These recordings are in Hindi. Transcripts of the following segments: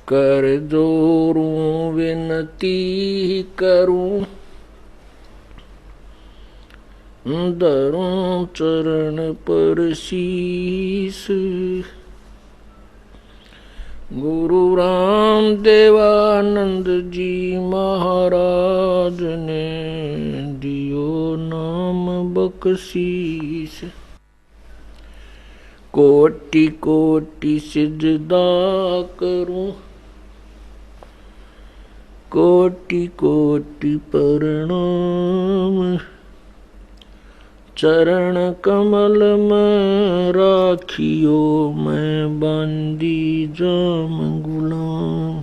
कर जोरूं विनती करूं, धरूं चरण पर शीस। गुरु राम देवानंद जी महाराज ने दियो नाम बख्शीस। कोटि कोटि सिजदा करूं, कोटि कोटि प्रणाम। चरण कमल में राखियो, मैं बांदी जाम गुलाम।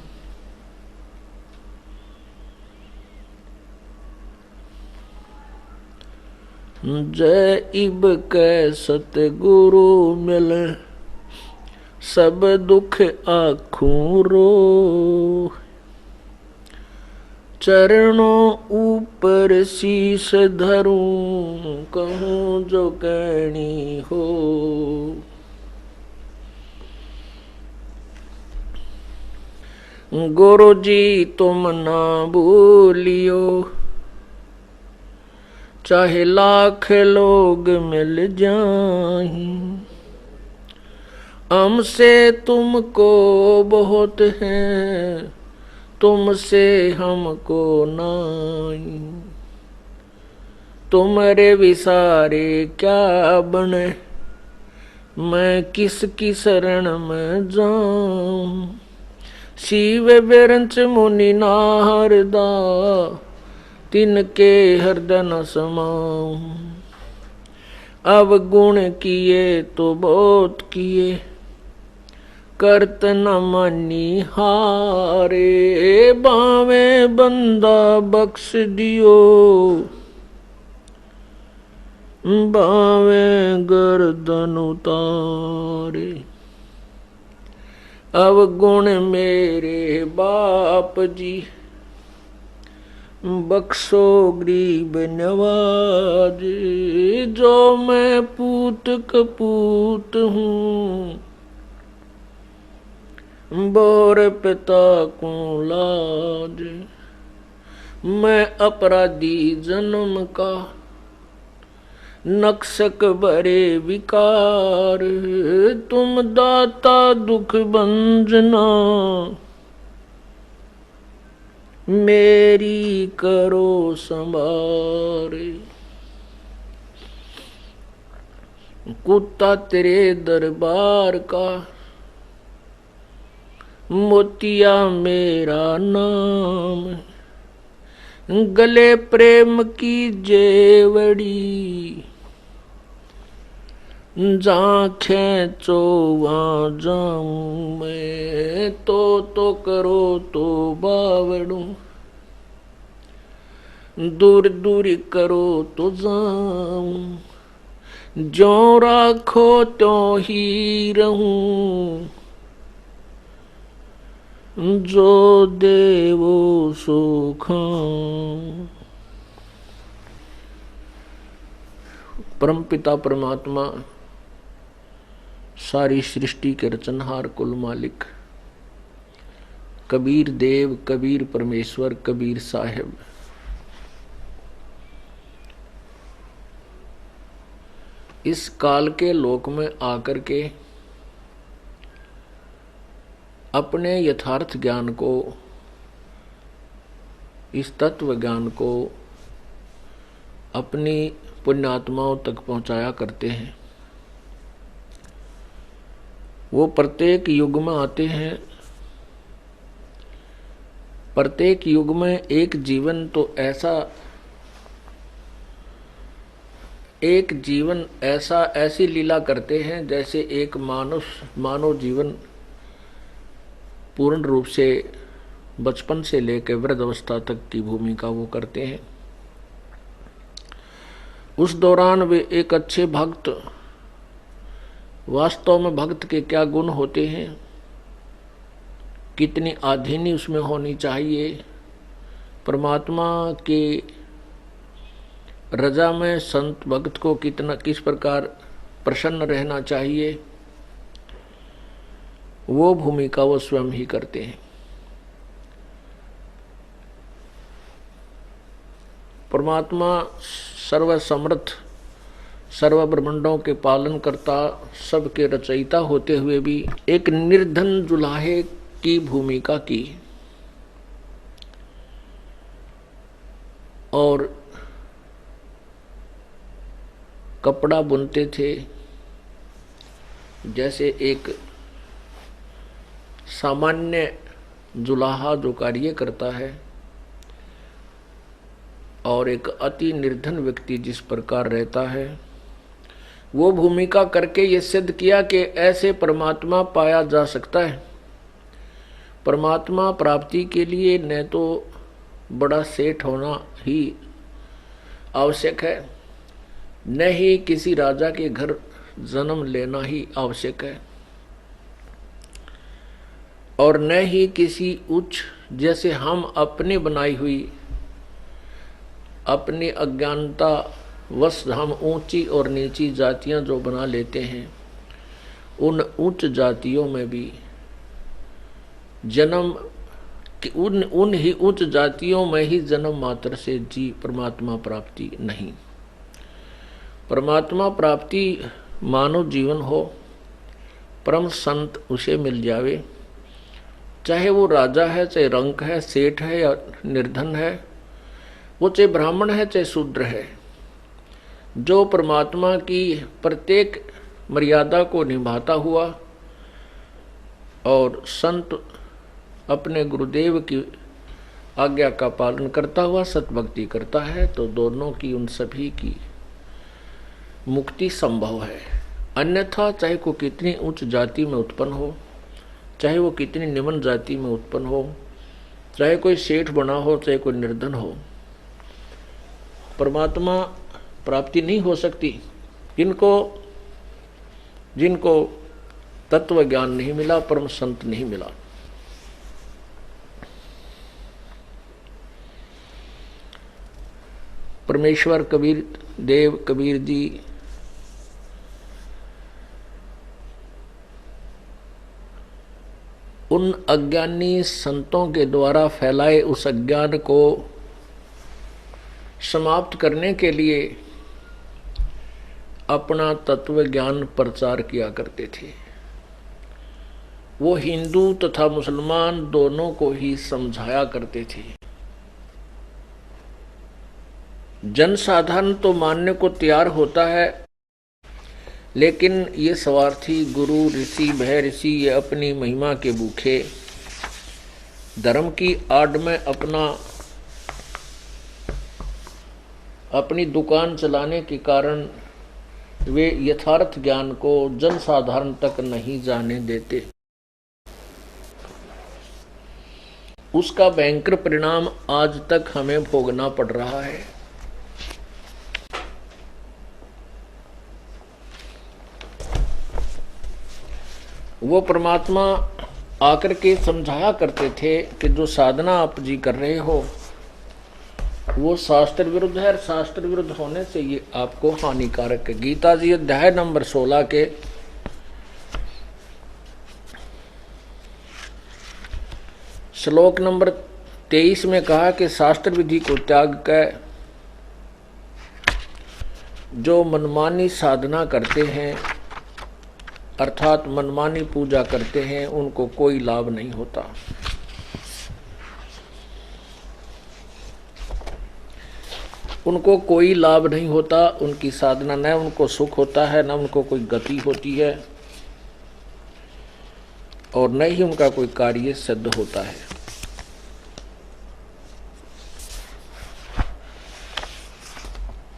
जय इब कै सतगुरु मिले, सब दुख आखूं रो। चरणों ऊपर शीस धरूं, कहूं जो कहनी हो। गुरु जी तुम ना भूलियो, चाहे लाख लोग मिल जाएं। हमसे तुमको बहुत है, तुमसे हमको नाई। तुम्हारे विसारे क्या बने, मैं किसकी शरण में जाऊं। शिव बिरंच मुनि नारदा, तिनके हृदय न समाऊं। अब गुण किए तो बहुत किए, करत न मानी हारे। बावे बंदा बख्श दियो, बावे गर्दन उतारे। अब गुण मेरे बाप जी, बख्शो गरीब नवाज। जो मैं पूत कपूत हूँ, बोर पिता को लाज। मैं अपराधी जन्म का, नक्सक बरे विकार। तुम दाता दुख भंजना, मेरी करो संभारे। कुत्ता तेरे दरबार का, मोतिया मेरा नाम। गले प्रेम की जेवड़ी, जहाँ खेचो वहाँ जाऊं मैं। तो करो तो बावड़ू, दूर दूर करो तो जाऊं। जो राखो तो ही रहूं, जो देवो सो खाऊं। परमपिता परमात्मा, सारी सृष्टि के रचनहार कुल मालिक, कबीर देव, कबीर परमेश्वर, कबीर साहिब, इस काल के लोक में आकर के अपने यथार्थ ज्ञान को, इस तत्व ज्ञान को अपनी पुण्यात्माओं तक पहुंचाया करते हैं। वो प्रत्येक युग में आते हैं। प्रत्येक युग में एक जीवन ऐसी लीला करते हैं जैसे एक मानव जीवन पूर्ण रूप से बचपन से लेकर वृद्ध अवस्था तक की भूमिका वो करते हैं। उस दौरान वे एक अच्छे भक्त, वास्तव में भक्त के क्या गुण होते हैं, कितनी आधीनी उसमें होनी चाहिए, परमात्मा के रजा में संत भक्त को किस प्रकार प्रसन्न रहना चाहिए, वो भूमिका वो स्वयं ही करते हैं। परमात्मा सर्वसमर्थ, सर्व ब्रह्मांडों के पालन करता, सबके रचयिता होते हुए भी एक निर्धन जुलाहे की भूमिका की और कपड़ा बुनते थे। जैसे एक सामान्य जुलाहा जो कार्य करता है और एक अति निर्धन व्यक्ति जिस प्रकार रहता है, वो भूमिका करके ये सिद्ध किया कि ऐसे परमात्मा पाया जा सकता है। परमात्मा प्राप्ति के लिए न तो बड़ा सेठ होना ही आवश्यक है, न ही किसी राजा के घर जन्म लेना ही आवश्यक है, और न ही किसी उच्च, जैसे हम अपने बनाई हुई अपनी अज्ञानता वश हम ऊंची और नीची जातियां जो बना लेते हैं, उन उच्च जातियों में भी जन्म उन ही उच्च जातियों में ही जन्म मात्र से जी परमात्मा प्राप्ति नहीं। परमात्मा प्राप्ति मानव जीवन हो, परम संत उसे मिल जावे, चाहे वो राजा है, चाहे रंक है, सेठ है या निर्धन है, वो चाहे ब्राह्मण है चाहे शूद्र है, जो परमात्मा की प्रत्येक मर्यादा को निभाता हुआ और संत अपने गुरुदेव की आज्ञा का पालन करता हुआ सतभक्ति करता है, तो दोनों की, उन सभी की मुक्ति संभव है। अन्यथा चाहे को कितनी उच्च जाति में उत्पन्न हो, चाहे वो कितनी निम्न जाति में उत्पन्न हो, चाहे कोई सेठ बना हो, चाहे कोई निर्धन हो, परमात्मा प्राप्ति नहीं हो सकती। जिनको तत्व ज्ञान नहीं मिला, परम संत नहीं मिला। परमेश्वर कबीर देव कबीर जी उन अज्ञानी संतों के द्वारा फैलाए उस अज्ञान को समाप्त करने के लिए अपना तत्व ज्ञान प्रचार किया करते थे। वो हिंदू तथा मुसलमान दोनों को ही समझाया करते थे। जनसाधारण तो मानने को तैयार होता है, लेकिन ये स्वार्थी गुरु ऋषि भय ऋषि ये अपनी महिमा के भूखे धर्म की आड़ में अपनी दुकान चलाने के कारण वे यथार्थ ज्ञान को जनसाधारण तक नहीं जाने देते। उसका भयंकर परिणाम आज तक हमें भोगना पड़ रहा है। वो परमात्मा आकर के समझाया करते थे कि जो साधना आप जी कर रहे हो वो शास्त्र विरुद्ध है, और शास्त्र विरुद्ध होने से ये आपको हानिकारक है। गीता जी अध्याय नंबर 16 के श्लोक नंबर 23 में कहा कि शास्त्र विधि को त्याग कर जो मनमानी साधना करते हैं, अर्थात मनमानी पूजा करते हैं, उनको कोई लाभ नहीं होता। उनको कोई लाभ नहीं होता, उनकी साधना न उनको सुख होता है, न उनको कोई गति होती है, और न ही उनका कोई कार्य सिद्ध होता है।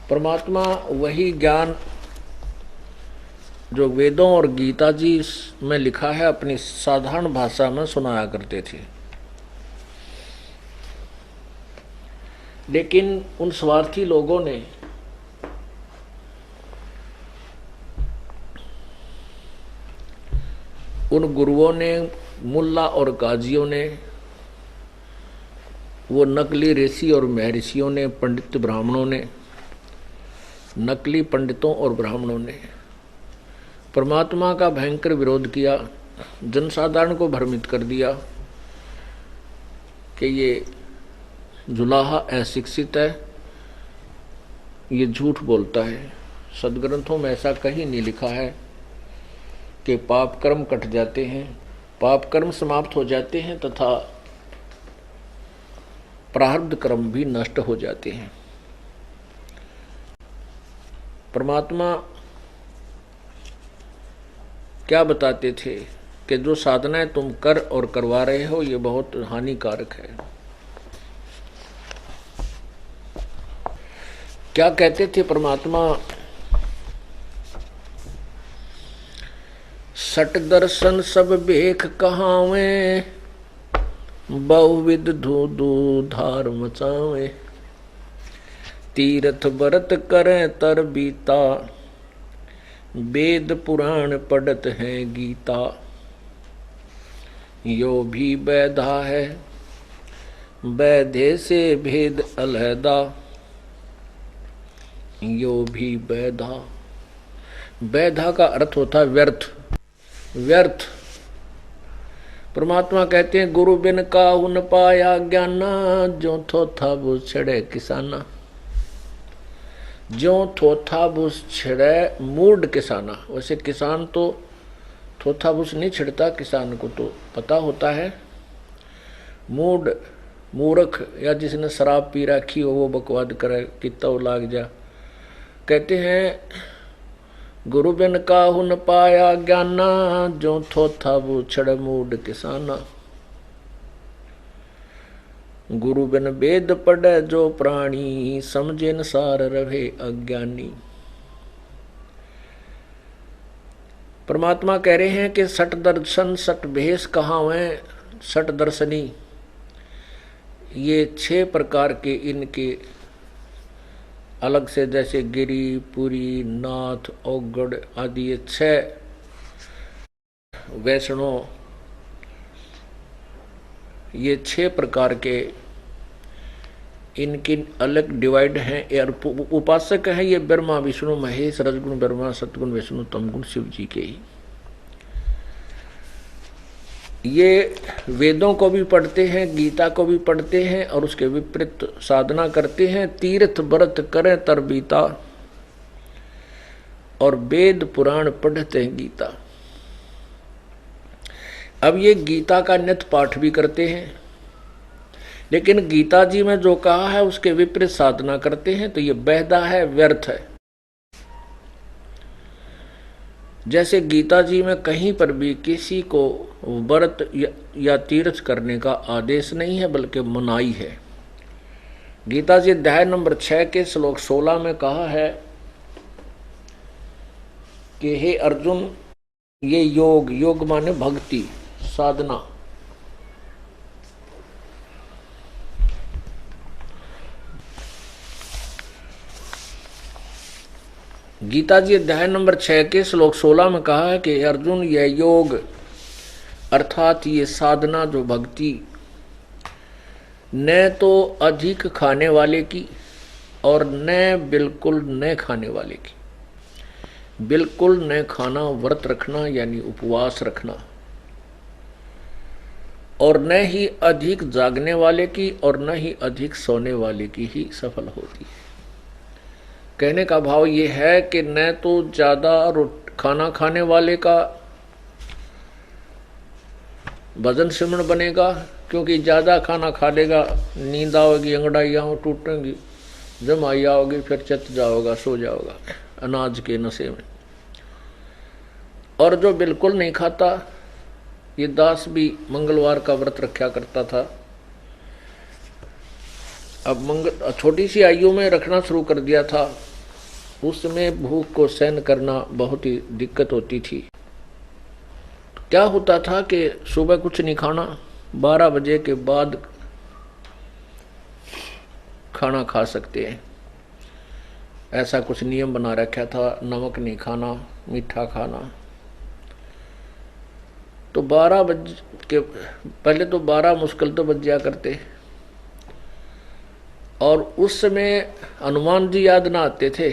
परमात्मा वही ज्ञान जो वेदों और गीता जी में लिखा है अपनी साधारण भाषा में सुनाया करते थे। लेकिन उन स्वार्थी लोगों ने उन गुरुओं ने, मुल्ला और काजियों ने, वो नकली ऋषि और महर्षियों ने, पंडित ब्राह्मणों ने, नकली पंडितों और ब्राह्मणों ने परमात्मा का भयंकर विरोध किया, जनसाधारण को भ्रमित कर दिया कि ये जुलाहा अशिक्षित है, ये झूठ बोलता है। सदग्रंथों में ऐसा कहीं नहीं लिखा है कि पाप कर्म कट जाते हैं, पाप कर्म समाप्त हो जाते हैं तथा प्रारब्ध कर्म भी नष्ट हो जाते हैं। परमात्मा क्या बताते थे कि जो साधनाएं तुम कर और करवा रहे हो ये बहुत हानिकारक है। क्या कहते थे परमात्मा? सट दर्शन सब भेख कहावे, बहुविध धू धू धार मचावे, तीर्थ व्रत करें तर बीता, वेद पुराण पढ़त है गीता। यो भी बैधा है, बैधे से भेद अलहदा, यो भी बैधा। बैधा का अर्थ होता है व्यर्थ, व्यर्थ। परमात्मा कहते हैं गुरु बिन काहू न पाया ज्ञाना, जो थोथा वो छड़े किसाना। जो थोथा भूस छिड़े मूड किसाना। वैसे किसान तो थोथा भूस नहीं छिड़ता, किसान को तो पता होता है। मूड मूर्ख या जिसने शराब पी रखी हो वो बकवाद करे, कितना लाग जा। कहते हैं गुरु बिन काहू न पाया ज्ञाना, जो थोथा भूस छिड़े मूड किसाना। गुरु बिन वेद पढ़े जो प्राणी, समझे न सार रहे अज्ञानी। परमात्मा कह रहे हैं कि सट दर्शन सट भेष कहावे, सट दर्शनी। ये 6 प्रकार के इनके अलग से, जैसे गिरी, पुरी, नाथ, औगड़ आदि, ये 6 वैष्णव, ये 6 प्रकार के इनकी अलग डिवाइड हैं। उपासक हैं ये ब्रह्मा विष्णु महेश, रजगुण ब्रह्मा, सतगुण विष्णु, तमगुण शिव जी के ही। ये वेदों को भी पढ़ते हैं, गीता को भी पढ़ते हैं और उसके विपरीत साधना करते हैं। तीर्थ व्रत करें तर बीता, और वेद पुराण पढ़ते हैं गीता। अब ये गीता का नित्य पाठ भी करते हैं, लेकिन गीता जी में जो कहा है उसके विपरीत साधना करते हैं, तो ये बेहदा है, व्यर्थ है। जैसे गीता जी में कहीं पर भी किसी को व्रत या तीर्थ करने का आदेश नहीं है, बल्कि मनाही है। गीता जी अध्याय नंबर 6 के श्लोक 16 में कहा है कि हे अर्जुन, ये योग, योग माने भक्ति, साधना, गीता जी अध्याय नंबर 6 के श्लोक 16 में कहा है कि अर्जुन, यह योग अर्थात ये साधना जो भक्ति, न तो अधिक खाने वाले की और न बिल्कुल न खाने वाले की। बिल्कुल न खाना, व्रत रखना यानी उपवास रखना, और न ही अधिक जागने वाले की और न ही अधिक सोने वाले की ही सफल होती है। कहने का भाव ये है कि न तो ज्यादा खाना खाने वाले का भजन सिमरण बनेगा, क्योंकि ज्यादा खाना खा लेगा, नींद आओगी, अंगड़ाइयाँ टूटेंगी, जमाई आओगी, फिर चत जाओगा, सो जाओगा अनाज के नशे में। और जो बिल्कुल नहीं खाता, ये दास भी मंगलवार का व्रत रखा करता था, अब छोटी सी आयु में रखना शुरू कर दिया था। उसमें भूख को सहन करना बहुत ही दिक्कत होती थी। क्या होता था कि सुबह कुछ नहीं खाना, 12 बजे के बाद खाना खा सकते हैं, ऐसा कुछ नियम बना रखा था। नमक नहीं खाना, मीठा खाना। तो 12 बजे के पहले तो 12 मुश्किल तो बज जाया करते, और उस समय हनुमान जी याद ना आते थे,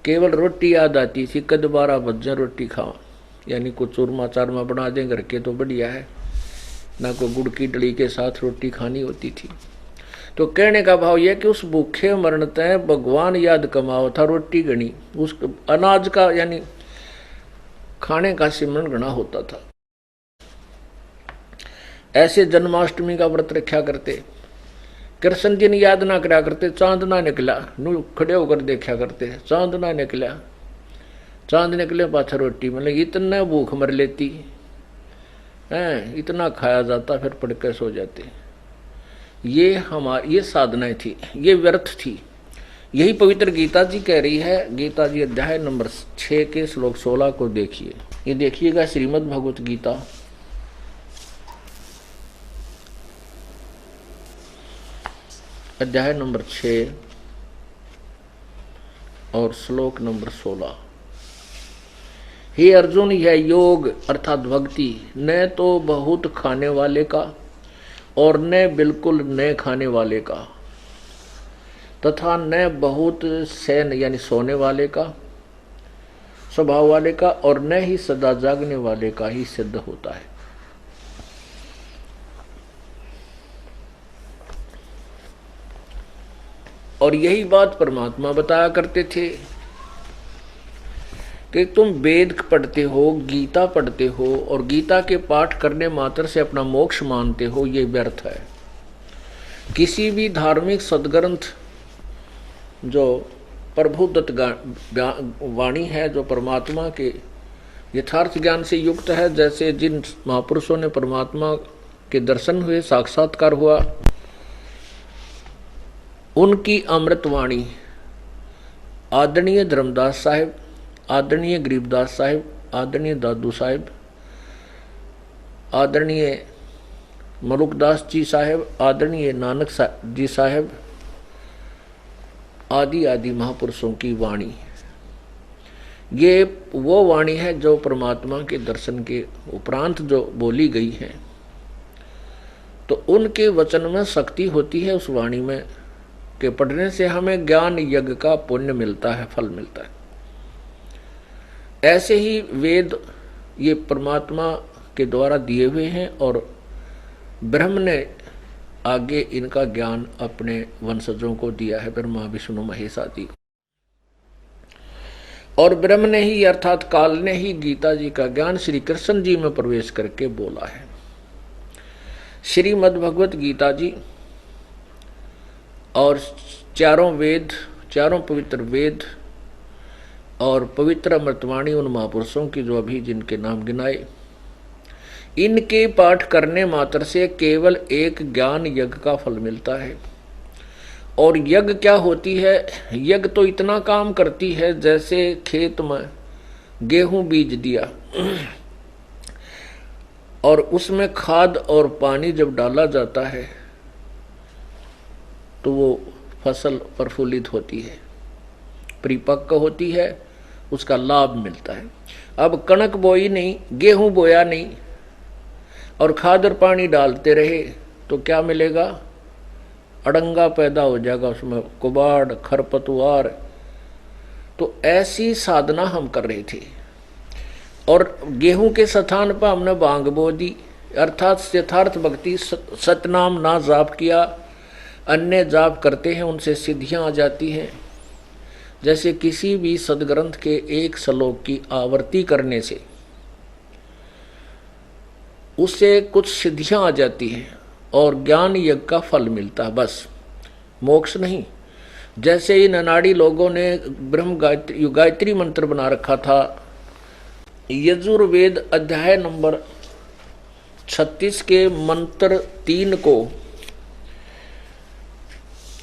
केवल रोटी याद आती थी। कद 12 बजे रोटी खाओ, यानी कुछ चूरमा चारमा बना दें घर के तो बढ़िया है, ना कोई गुड़ की डली के साथ रोटी खानी होती थी। तो कहने का भाव यह कि उस भूखे मरते भगवान याद कमाओ था, रोटी गणी, उस अनाज का यानी खाने का सिमरन गणा होता था। ऐसे जन्माष्टमी का व्रत रखा करते, कृष्ण जी ने याद ना करा करते, चांद ना निकला नू खड़े होकर देखा करते, चांद ना निकला, चांद निकले पाछा रोटी, मतलब इतना भूख मर लेती है, इतना खाया जाता, फिर पड़ के सो जाते। ये साधनाएं थी, ये व्यर्थ थी। यही पवित्र गीता जी कह रही है। गीता जी अध्याय नंबर 6 के श्लोक 16 को देखिए। ये देखिएगा श्रीमद् भगवत गीता अध्याय नंबर 6 और श्लोक नंबर 16। हे अर्जुन, यह योग अर्थात भक्ति न तो बहुत खाने वाले का और न बिल्कुल न खाने वाले का, तथा न बहुत सैन यानी सोने वाले का स्वभाव वाले का, और न ही सदा जागने वाले का ही सिद्ध होता है। और यही बात परमात्मा बताया करते थे कि तुम वेद पढ़ते हो, गीता पढ़ते हो और गीता के पाठ करने मात्र से अपना मोक्ष मानते हो, ये व्यर्थ है। किसी भी धार्मिक सद्ग्रंथ जो प्रभुदत्त वाणी है, जो परमात्मा के यथार्थ ज्ञान से युक्त है, जैसे जिन महापुरुषों ने परमात्मा के दर्शन हुए, साक्षात्कार हुआ, उनकी अमृतवाणी आदरणीय धर्मदास साहिब, आदरणीय गरीबदास साहिब, आदरणीय दादू साहिब, आदरणीय मलुकदास जी साहिब, आदरणीय नानक जी साहिब आदि आदि महापुरुषों की वाणी, ये वो वाणी है जो परमात्मा के दर्शन के उपरांत जो बोली गई है। तो उनके वचन में शक्ति होती है, उस वाणी में के पढ़ने से हमें ज्ञान यज्ञ का पुण्य मिलता है, फल मिलता है। ऐसे ही वेद ये परमात्मा के द्वारा दिए हुए हैं और ब्रह्म ने आगे इनका ज्ञान अपने वंशजों को दिया है, ब्रह्मा विष्णु महेश आदि। और ब्रह्म ने ही अर्थात काल ने ही गीता जी का ज्ञान श्री कृष्ण जी में प्रवेश करके बोला है। श्रीमद् भगवत गीता जी और चारों वेद, चारों पवित्र वेद और पवित्र अमृतवाणी उन महापुरुषों की जो अभी जिनके नाम गिनाए, इनके पाठ करने मात्र से केवल एक ज्ञान यज्ञ का फल मिलता है। और यज्ञ क्या होती है? यज्ञ तो इतना काम करती है जैसे खेत में गेहूं बीज दिया और उसमें खाद और पानी जब डाला जाता है तो वो फसल प्रफुल्लित होती है, परिपक्व होती है, उसका लाभ मिलता है। अब कणक बोई नहीं, गेहूं बोया नहीं और खाद और पानी डालते रहे तो क्या मिलेगा? अड़ंगा पैदा हो जाएगा, उसमें कुबाड़ खरपतवार। तो ऐसी साधना हम कर रहे थे और गेहूं के स्थान पर हमने भांग बो दी, अर्थात यथार्थ भक्ति सतनाम ना जाप किया, अन्य जाप करते हैं, उनसे सिद्धियां आ जाती हैं। जैसे किसी भी सदग्रंथ के एक श्लोक की आवर्ती करने से उससे कुछ सिद्धियां आ जाती हैं और ज्ञान यज्ञ का फल मिलता है, बस मोक्ष नहीं। जैसे इन अनाड़ी लोगों ने ब्रह्म गायत्री मंत्र बना रखा था, यजुर्वेद अध्याय नंबर 36 के मंत्र 3 को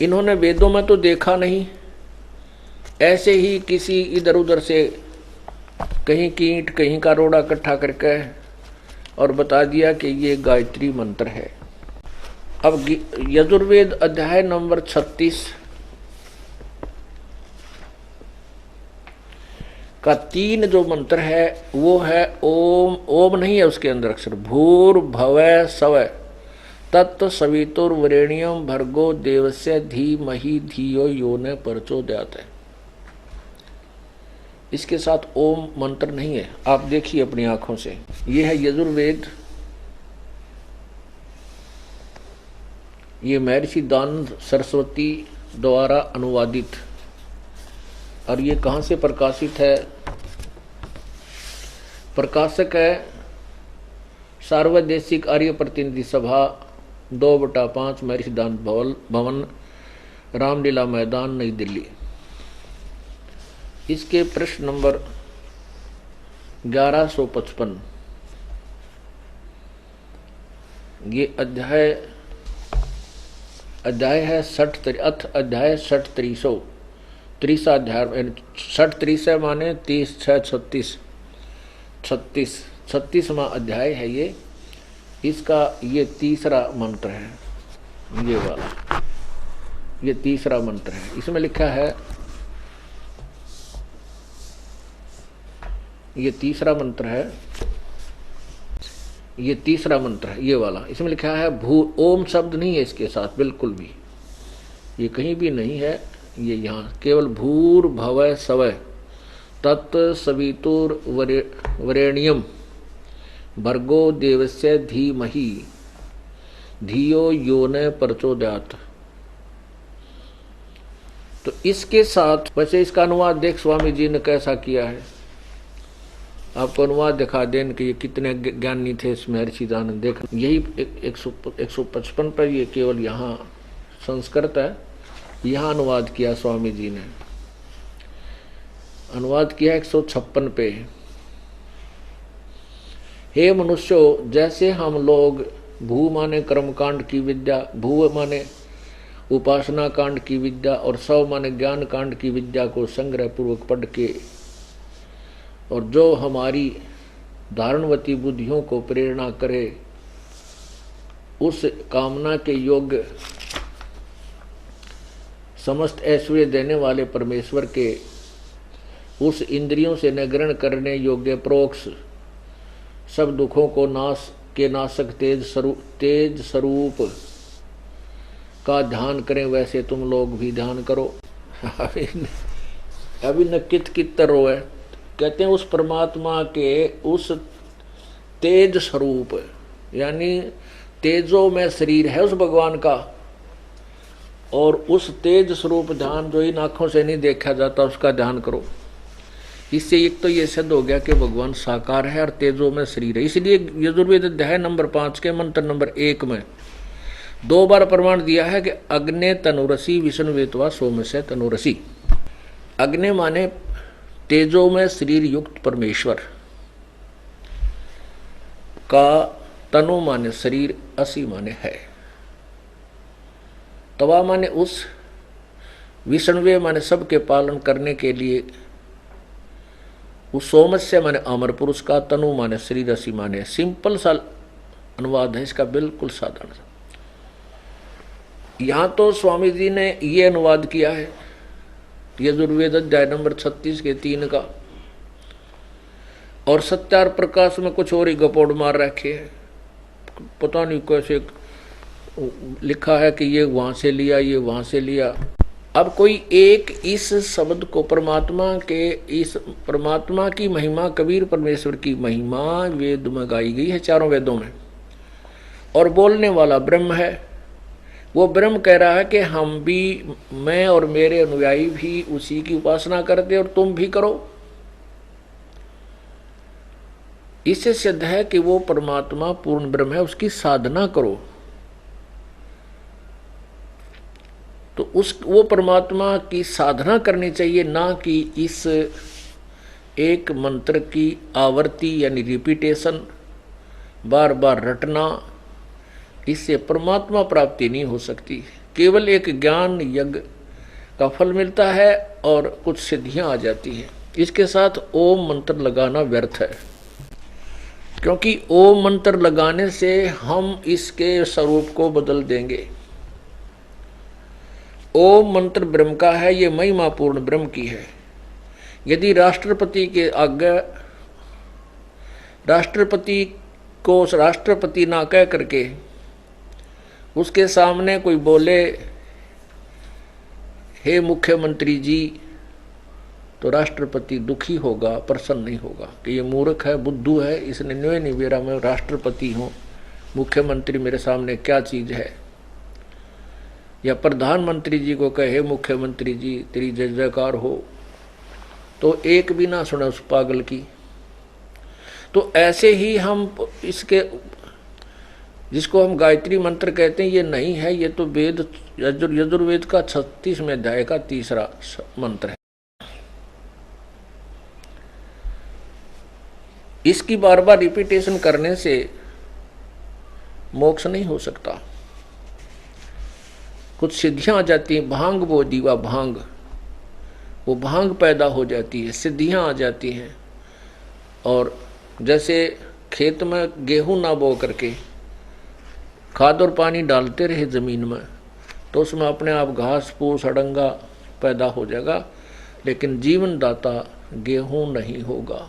इन्होंने वेदों में तो देखा नहीं, ऐसे ही किसी इधर उधर से कहीं की ईंट कहीं का रोड़ा इकट्ठा करके और बता दिया कि ये गायत्री मंत्र है। अब यजुर्वेद अध्याय नंबर 36 का 3 जो मंत्र है वो है ओम। ओम नहीं है उसके अंदर अक्षर, भूर भवः स्वः तत्व सवितुर्वरेण्यम भर्गो देवस्य धीमहि धियो यो न प्रचोदयात् है। इसके साथ ओम मंत्र नहीं है, आप देखिए अपनी आंखों से। यह है यजुर्वेद ये महर्षि दयानंद सरस्वती द्वारा अनुवादित, और ये कहाँ से प्रकाशित है? प्रकाशक है सार्वदेशिक आर्य प्रतिनिधि सभा 2/5 महर्षि दयानंद भवन, रामलीला मैदान, नई दिल्ली। इसके प्रश्न नंबर 1155। ये अध्याय है 60 अध्याय 60 तीसरा अध्याय 60 माने 30 6 36वां अध्याय है ये। इसका ये तीसरा मंत्र है, ये वाला, ये तीसरा मंत्र है। इसमें लिखा है, ये तीसरा मंत्र है, ये तीसरा मंत्र है, ये वाला। इसमें लिखा है ओम शब्द नहीं है इसके साथ, बिल्कुल भी ये कहीं भी नहीं है। ये यहाँ केवल भूर्भुवः स्वः तत्सवितुर वरेण्यम भर्गो देवस्य धीमहि धियो यो न प्रचोदयात्। तो इसके साथ, वैसे इसका अनुवाद देख स्वामी जी ने कैसा किया है, आपको अनुवाद दिखा दें कि ये कितने ज्ञानी थे इस महर्षि दयानंद। देख, यही 155 पर ये केवल यहाँ संस्कृत है, यहाँ अनुवाद किया स्वामी जी ने, अनुवाद किया 156 पे। हे मनुष्यों, जैसे हम लोग भू माने कर्मकांड की विद्या, भू माने उपासना कांड की विद्या और सव माने ज्ञान कांड की विद्या को संग्रह पूर्वक पढ़ के, और जो हमारी धारणवती बुद्धियों को प्रेरणा करे, उस कामना के योग्य समस्त ऐश्वर्य देने वाले परमेश्वर के उस इंद्रियों से निग्रहण करने योग्य प्रोक्ष सब दुखों को नाशक तेज स्वरूप का ध्यान करें, वैसे तुम लोग भी ध्यान करो। अभी न कित रोए, कहते हैं उस परमात्मा के उस तेज स्वरूप, यानी तेजो में शरीर है उस भगवान का, और उस तेज स्वरूप ध्यान जो इन आँखों से नहीं देखा जाता उसका ध्यान करो। इससे एक तो ये सिद्ध हो गया कि भगवान साकार है और तेजो में शरीर है। इसलिए यजुर्वेद अध्याय नंबर 5 के मंत्र नंबर 1 में 2 बार प्रमाण दिया है कि अग्ने तनुरसी विष्णुवेत्वा सोमस्य तनुरसी। अग्नि माने तेजो में शरीर युक्त परमेश्वर का, तनु माने शरीर, असी माने है, तवा माने उस, विष्णुवे माने सबके पालन करने के लिए, उस सोमस्य माने अमर पुरुष का, तनु माने शरीर, असी माने। सिंपल सा अनुवाद है इसका, बिल्कुल साधारण सा। यहां तो स्वामी जी ने ये अनुवाद किया है यजुर्वेद अध्याय नंबर 36 के 3 का, और सत्यार प्रकाश में कुछ और ही गपोड़ मार रखे हैं, पता नहीं कैसे लिखा है कि ये वहां से लिया, ये वहां से लिया। अब कोई एक इस शब्द को इस परमात्मा की महिमा, कबीर परमेश्वर की महिमा वेद में गाई गई है, 4 वेदों में, और बोलने वाला ब्रह्म है। वो ब्रह्म कह रहा है कि हम भी, मैं और मेरे अनुयायी भी उसी की उपासना करते और तुम भी करो। इससे सिद्ध है कि वो परमात्मा पूर्ण ब्रह्म है, उसकी साधना करो। तो वो परमात्मा की साधना करनी चाहिए, ना कि इस एक मंत्र की आवर्ती यानी रिपीटेशन, बार बार रटना। इससे परमात्मा प्राप्ति नहीं हो सकती। केवल एक ज्ञान यज्ञ का फल मिलता है और कुछ सिद्धियां आ जाती हैं। इसके साथ ओम मंत्र लगाना व्यर्थ है, क्योंकि ओम मंत्र लगाने से हम इसके स्वरूप को बदल देंगे। ओम मंत्र ब्रह्म का है, ये महिमापूर्ण ब्रह्म की है। यदि राष्ट्रपति के आज्ञा, राष्ट्रपति को राष्ट्रपति ना कह करके उसके सामने कोई बोले हे मुख्यमंत्री जी, तो राष्ट्रपति दुखी होगा, प्रसन्न नहीं होगा कि ये मूर्ख है, बुद्धू है, इसने नहीं मेरा, मैं राष्ट्रपति हूँ, मुख्यमंत्री मेरे सामने क्या चीज है। या प्रधानमंत्री जी को कहे मुख्यमंत्री जी तेरी जय जयकार हो, तो एक भी ना सुने उस पागल की। तो ऐसे ही हम इसके, जिसको हम गायत्री मंत्र कहते हैं, ये नहीं है, ये तो वेद यजुर्वेद का 36वें अध्याय का 3रा मंत्र है। इसकी बार बार रिपीटेशन करने से मोक्ष नहीं हो सकता। कुछ सिद्धियां आ जाती हैं, भांग वो दीवा भांग, वो भांग पैदा हो जाती है, सिद्धियां आ जाती हैं। और जैसे खेत में गेहूं ना बो करके खाद और पानी डालते रहे जमीन में, तो उसमें अपने आप घास फूस अड़ंगा पैदा हो जाएगा, लेकिन जीवन दाता गेहूं नहीं होगा।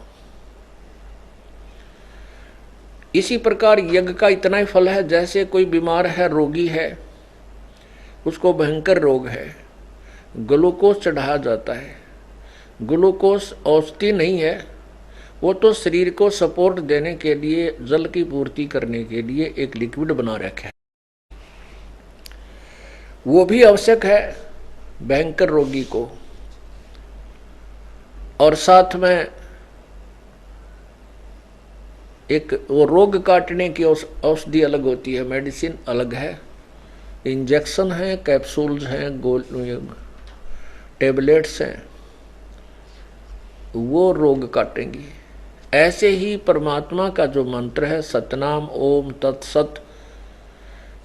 इसी प्रकार यज्ञ का इतना ही फल है, जैसे कोई बीमार है, रोगी है, उसको भयंकर रोग है, ग्लूकोज चढ़ाया जाता है। ग्लूकोज औषधि नहीं है, वो तो शरीर को सपोर्ट देने के लिए, जल की पूर्ति करने के लिए एक लिक्विड बना रखा है, वो भी आवश्यक है भयंकर रोगी को। और साथ में एक वो रोग काटने की औषधि अलग होती है, मेडिसिन अलग है, इंजेक्शन है, कैप्सूल्स हैं, टेबलेट्स हैं, वो रोग काटेंगी। ऐसे ही परमात्मा का जो मंत्र है सतनाम ओम तत्सत,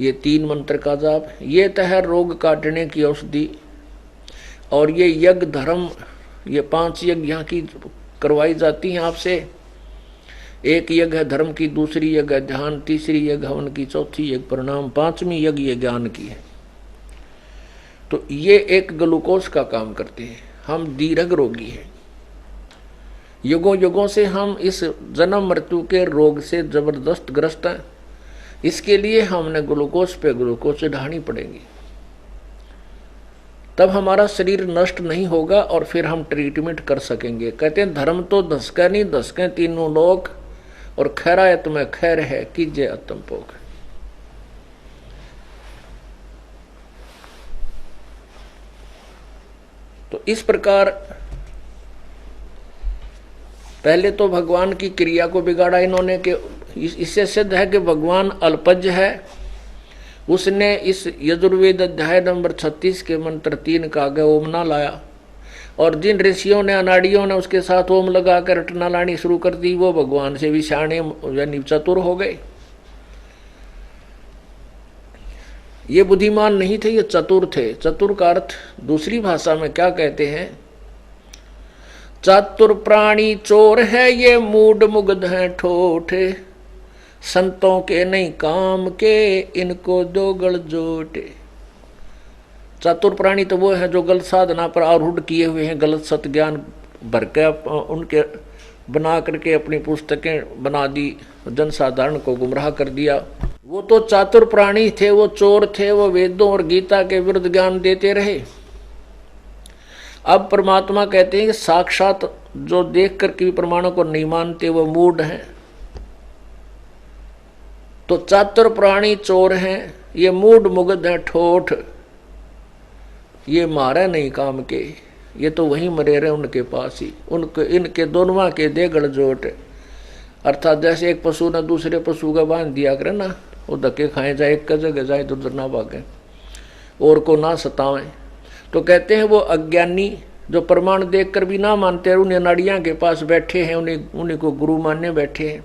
ये 3 मंत्र का जाप, ये तो है रोग काटने की औषधि। और ये यज्ञ धर्म, ये 5 यज्ञ यहाँ की करवाई जाती हैं आपसे। एक यज्ञ है धर्म की, दूसरी यज्ञ है ध्यान, तीसरी यज्ञ हवन की, चौथी यज्ञ प्रणाम, 5वीं यज्ञ ये ज्ञान की है। तो ये एक ग्लूकोज का काम करते हैं। हम दीर्घ रोगी हैं, युगों युगों से हम इस जन्म मृत्यु के रोग से जबरदस्त ग्रस्त हैं। इसके लिए हमने ग्लूकोज पे ग्लूकोज चढ़ानी पड़ेगी, तब हमारा शरीर नष्ट नहीं होगा और फिर हम ट्रीटमेंट कर सकेंगे। कहते हैं धर्म तो धसके नहीं धसके तीनों लोग, और खैरायत में खैर है कीजिए आत्म पोख। तो इस प्रकार पहले तो भगवान की क्रिया को बिगाड़ा इन्होंने, कि इससे सिद्ध है कि भगवान अल्पज्ञ है। उसने इस यजुर्वेद अध्याय नंबर 36 के मंत्र 3 का आगे ओम ना लाया, और जिन ऋषियों ने अनाड़ियों ने उसके साथ ओम लगाकर रटना लानी शुरू कर दी, वो भगवान से विषाणे यानी चतुर हो गए। ये बुद्धिमान नहीं थे, ये चतुर थे। चतुर का अर्थ दूसरी भाषा में क्या कहते हैं? चतुर प्राणी चोर है, ये मूड मुग्ध है ठोठे, संतों के नहीं काम के, इनको दो गल जोटे। चतुर प्राणी तो वो है जो गलत साधना पर आरूढ़ किए हुए हैं, गलत सत ज्ञान भर के उनके बना करके अपनी पुस्तकें बना दी, जनसाधारण को गुमराह कर दिया। वो तो चातुर प्राणी थे, वो चोर थे, वो वेदों और गीता के विरुद्ध ज्ञान देते रहे। अब परमात्मा कहते हैं कि साक्षात जो देख कर के प्रमाणों को नहीं मानते वो मूढ़ हैं। तो चातुर प्राणी चोर हैं, ये मूढ़ मुग्ध हैं ठोठ, ये मारे नहीं काम के, ये तो वहीं मरे रहे उनके पास ही, उनके इनके दोनों के दे गड़जोट। अर्थात जैसे एक पशु ने दूसरे पशु का बांध दिया करे ना, वो धक्के खाए जाए, एक जगह जाए इधर ना भागे और को ना सतावें। तो कहते हैं वो अज्ञानी जो प्रमाण देखकर भी ना मानते, उन्हें नाड़ियाँ के पास बैठे हैं, उन्हीं को गुरु मानने बैठे हैं,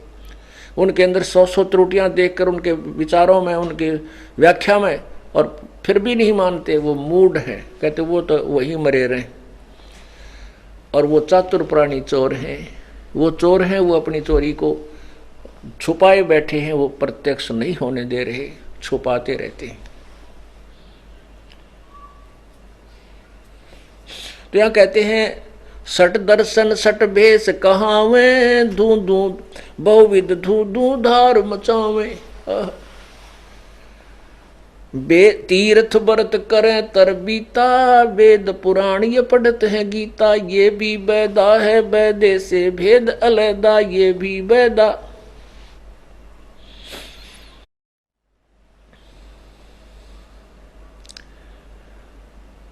उनके अंदर 100 त्रुटियाँ देखकर उनके विचारों में, उनके व्याख्या में, और फिर भी नहीं मानते, वो मूढ़ हैं। कहते वो तो वही मरे रहे। और वो चातुर प्राणी चोर हैं, वो चोर हैं, वो अपनी चोरी को छुपाए बैठे हैं, वो प्रत्यक्ष नहीं होने दे रहे, छुपाते रहते हैं। तो यहाँ कहते हैं सट दर्शन सट भेष कहावे, धू धू बहुविध धू धू धार मचावे। तीर्थ व्रत करें तर बीता, वेद पुराण ये पढ़ते हैं गीता, ये भी बैदा है बैदे से भेद अलैदा, ये भी बैदा।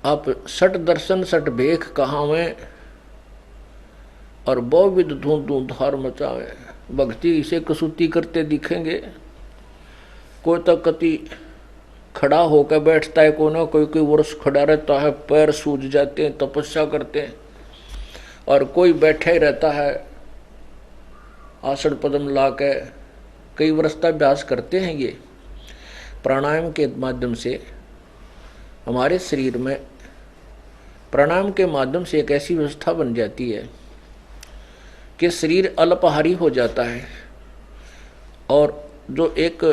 आप सट दर्शन सट भेख कहावें और बहुविध धूं धूं धार मचावे। भक्ति इसे कसूती करते दिखेंगे। कोई तो कति खड़ा होकर बैठता है, कोई ना कोई कोई वर्ष खड़ा रहता है, पैर सूज जाते हैं, तपस्या करते हैं, और कोई बैठा ही रहता है आसन पद्म ला के। कई वर्ष का अभ्यास करते हैं। ये प्राणायाम के माध्यम से हमारे शरीर में प्राणायाम के माध्यम से एक ऐसी व्यवस्था बन जाती है कि शरीर अल्पाहारी हो जाता है, और जो एक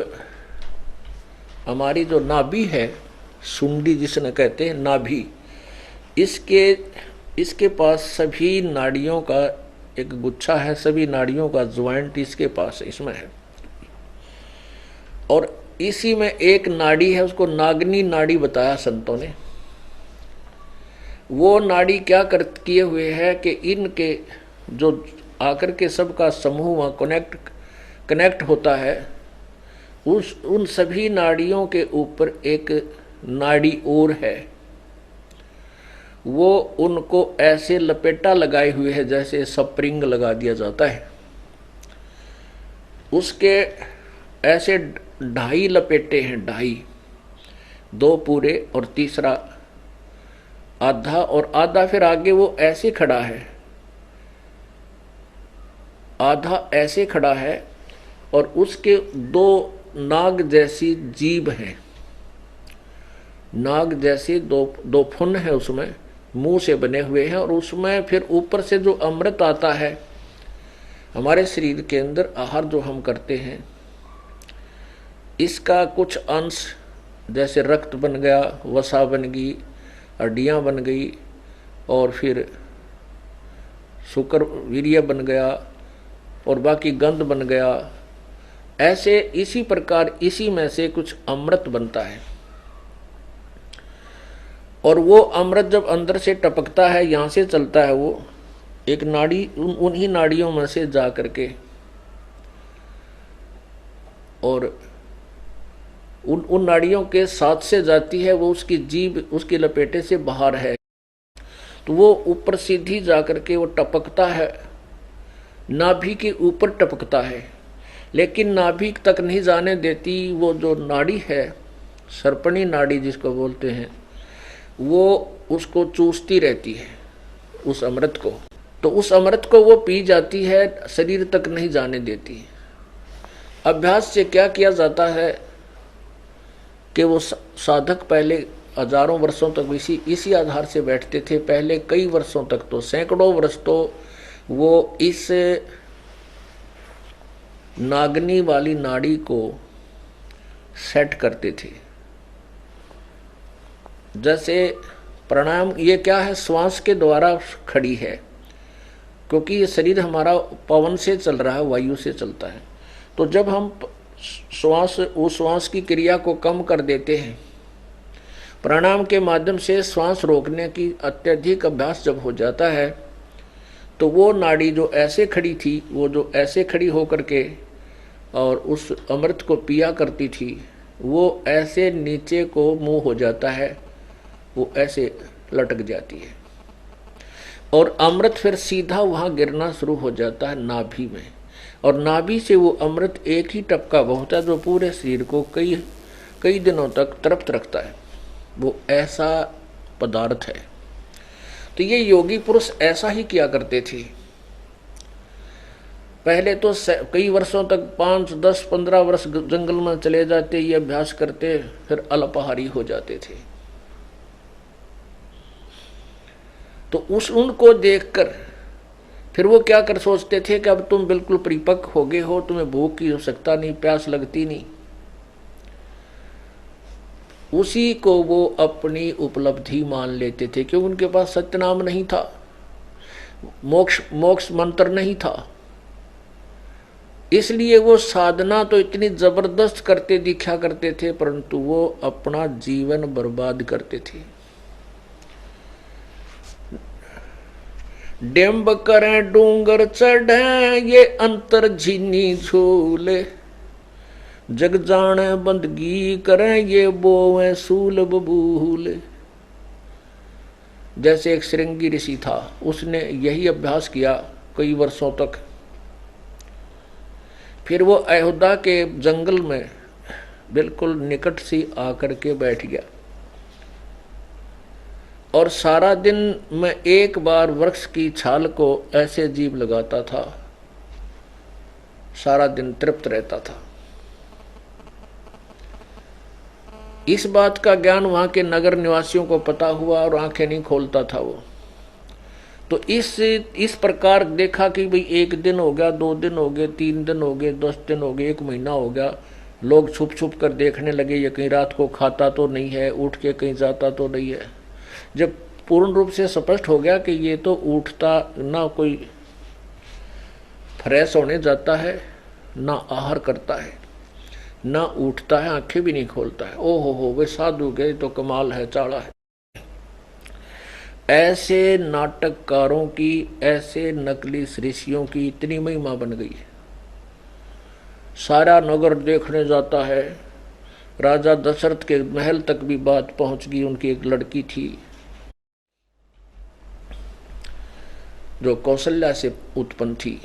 हमारी जो नाभि है, सुंडी जिसने कहते हैं नाभि, इसके पास सभी नाड़ियों का एक गुच्छा है, सभी नाड़ियों का ज्वाइंट इसके पास इसमें है, और इसी में एक नाड़ी है, उसको नागनी नाड़ी बताया संतों ने। वो नाड़ी क्या किए हुए है कि इनके जो आकर के सबका समूह वहाँ कनेक्ट होता है, उन सभी नाड़ियों के ऊपर एक नाड़ी और है, वो उनको ऐसे लपेटा लगाए हुए है जैसे स्प्रिंग लगा दिया जाता है। उसके ऐसे 2.5 लपेटे हैं, 2.5, 2 पूरे और तीसरा आधा, और आधा फिर आगे वो ऐसे खड़ा है, आधा ऐसे खड़ा है, और उसके 2 नाग जैसी जीभ है, नाग जैसी दो फुन है उसमें, मुंह से बने हुए हैं, और उसमें फिर ऊपर से जो अमृत आता है हमारे शरीर के अंदर, आहार जो हम करते हैं, इसका कुछ अंश जैसे रक्त बन गया, वसा बन गई, हड्डियाँ बन गई, और फिर शुक्र वीर्य बन गया, और बाकी गंध बन गया। ऐसे इसी प्रकार इसी में से कुछ अमृत बनता है, और वो अमृत जब अंदर से टपकता है, यहाँ से चलता है, वो एक नाड़ी उन्हीं नाड़ियों में से जा करके और उन नाड़ियों के साथ से जाती है, वो उसकी जीभ उसके लपेटे से बाहर है, तो वो ऊपर सीधी जा करके वो टपकता है, नाभि के ऊपर टपकता है, लेकिन नाभि तक नहीं जाने देती। वो जो नाड़ी है, सर्पणी नाड़ी जिसको बोलते हैं, वो उसको चूसती रहती है उस अमृत को, तो उस अमृत को वो पी जाती है, शरीर तक नहीं जाने देती। अभ्यास से क्या किया जाता है कि वो साधक पहले हजारों वर्षों तक इसी आधार से बैठते थे, पहले कई वर्षों तक, तो सैकड़ों वर्ष तो वो इस नागनी वाली नाड़ी को सेट करते थे। जैसे प्राणायाम ये क्या है, श्वास के द्वारा खड़ी है, क्योंकि ये शरीर हमारा पवन से चल रहा है, वायु से चलता है। तो जब हम श्वास की क्रिया को कम कर देते हैं, प्राणायाम के माध्यम से श्वास रोकने की अत्यधिक अभ्यास जब हो जाता है, तो वो नाड़ी जो ऐसे खड़ी थी, वो जो ऐसे खड़ी होकर के और उस अमृत को पिया करती थी, वो ऐसे नीचे को मुंह हो जाता है, वो ऐसे लटक जाती है, और अमृत फिर सीधा वहाँ गिरना शुरू हो जाता है नाभि में, और नाभि से वो अमृत एक ही टपका होता है जो पूरे शरीर को कई दिनों तक तृप्त रखता है। वो ऐसा पदार्थ है। तो ये योगी पुरुष ऐसा ही किया करते थे। पहले तो कई वर्षों तक 5, 10, 15 वर्ष जंगल में चले जाते, ये अभ्यास करते, फिर अल्पाहारी हो जाते थे। तो उनको देखकर फिर वो क्या कर सोचते थे कि अब तुम बिल्कुल परिपक्व हो गए हो, तुम्हें भूख की आवश्यकता नहीं, प्यास लगती नहीं। उसी को वो अपनी उपलब्धि मान लेते थे, क्योंकि उनके पास सत्यनाम नहीं था, मोक्ष मंत्र नहीं था, इसलिए वो साधना तो इतनी जबरदस्त करते दिखा करते थे, परंतु वो अपना जीवन बर्बाद करते थे। डेम्ब करें डूंगर चढ़े ये अंतर झीनी झूले, जग जाने बंदगी करें ये बोए सूल बबूले। जैसे एक श्रृंगी ऋषि था, उसने यही अभ्यास किया कई वर्षों तक। फिर वो अयोध्या के जंगल में बिल्कुल निकट से आकर के बैठ गया और सारा दिन मैं एक बार वृक्ष की छाल को ऐसे जीभ लगाता था, सारा दिन तृप्त रहता था। इस बात का ज्ञान वहां के नगर निवासियों को पता हुआ और आंखें नहीं खोलता था वो। तो इस प्रकार देखा कि भाई 1 दिन हो गया, 2 दिन हो गए, 3 दिन हो गए, 10 दिन हो गए, 1 महीना हो गया। लोग छुप छुप कर देखने लगे, ये कहीं रात को खाता तो नहीं है, उठ के कहीं जाता तो नहीं है। जब पूर्ण रूप से स्पष्ट हो गया कि ये तो उठता ना, कोई फ्रेश होने जाता है, ना आहार करता है, ना उठता है, आंखें भी नहीं खोलता है, ओ हो वे साधु गए तो कमाल है, चाड़ा है। ऐसे नाटककारों की, ऐसे नकली ऋषियों की इतनी महिमा बन गई, सारा नगर देखने जाता है। राजा दशरथ के महल तक भी बात पहुंच गई। उनकी एक लड़की थी जो कौशल्या से उत्पन्न थी,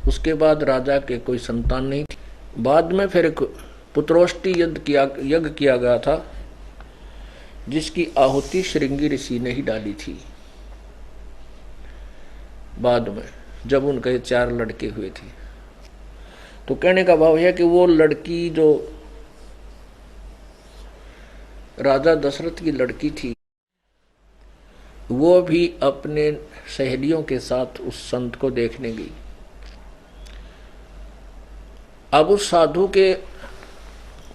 उसके बाद राजा के कोई संतान नहीं थी। बाद में फिर एक पुत्रोष्टि यज्ञ किया गया था, जिसकी आहुति श्रृंगी ऋषि ने ही डाली थी। बाद में जब उनके 4 लड़के हुए थे, तो कहने का भाव है कि वो लड़की जो राजा दशरथ की लड़की थी, वो भी अपने सहेलियों के साथ उस संत को देखने गई। अब उस साधु के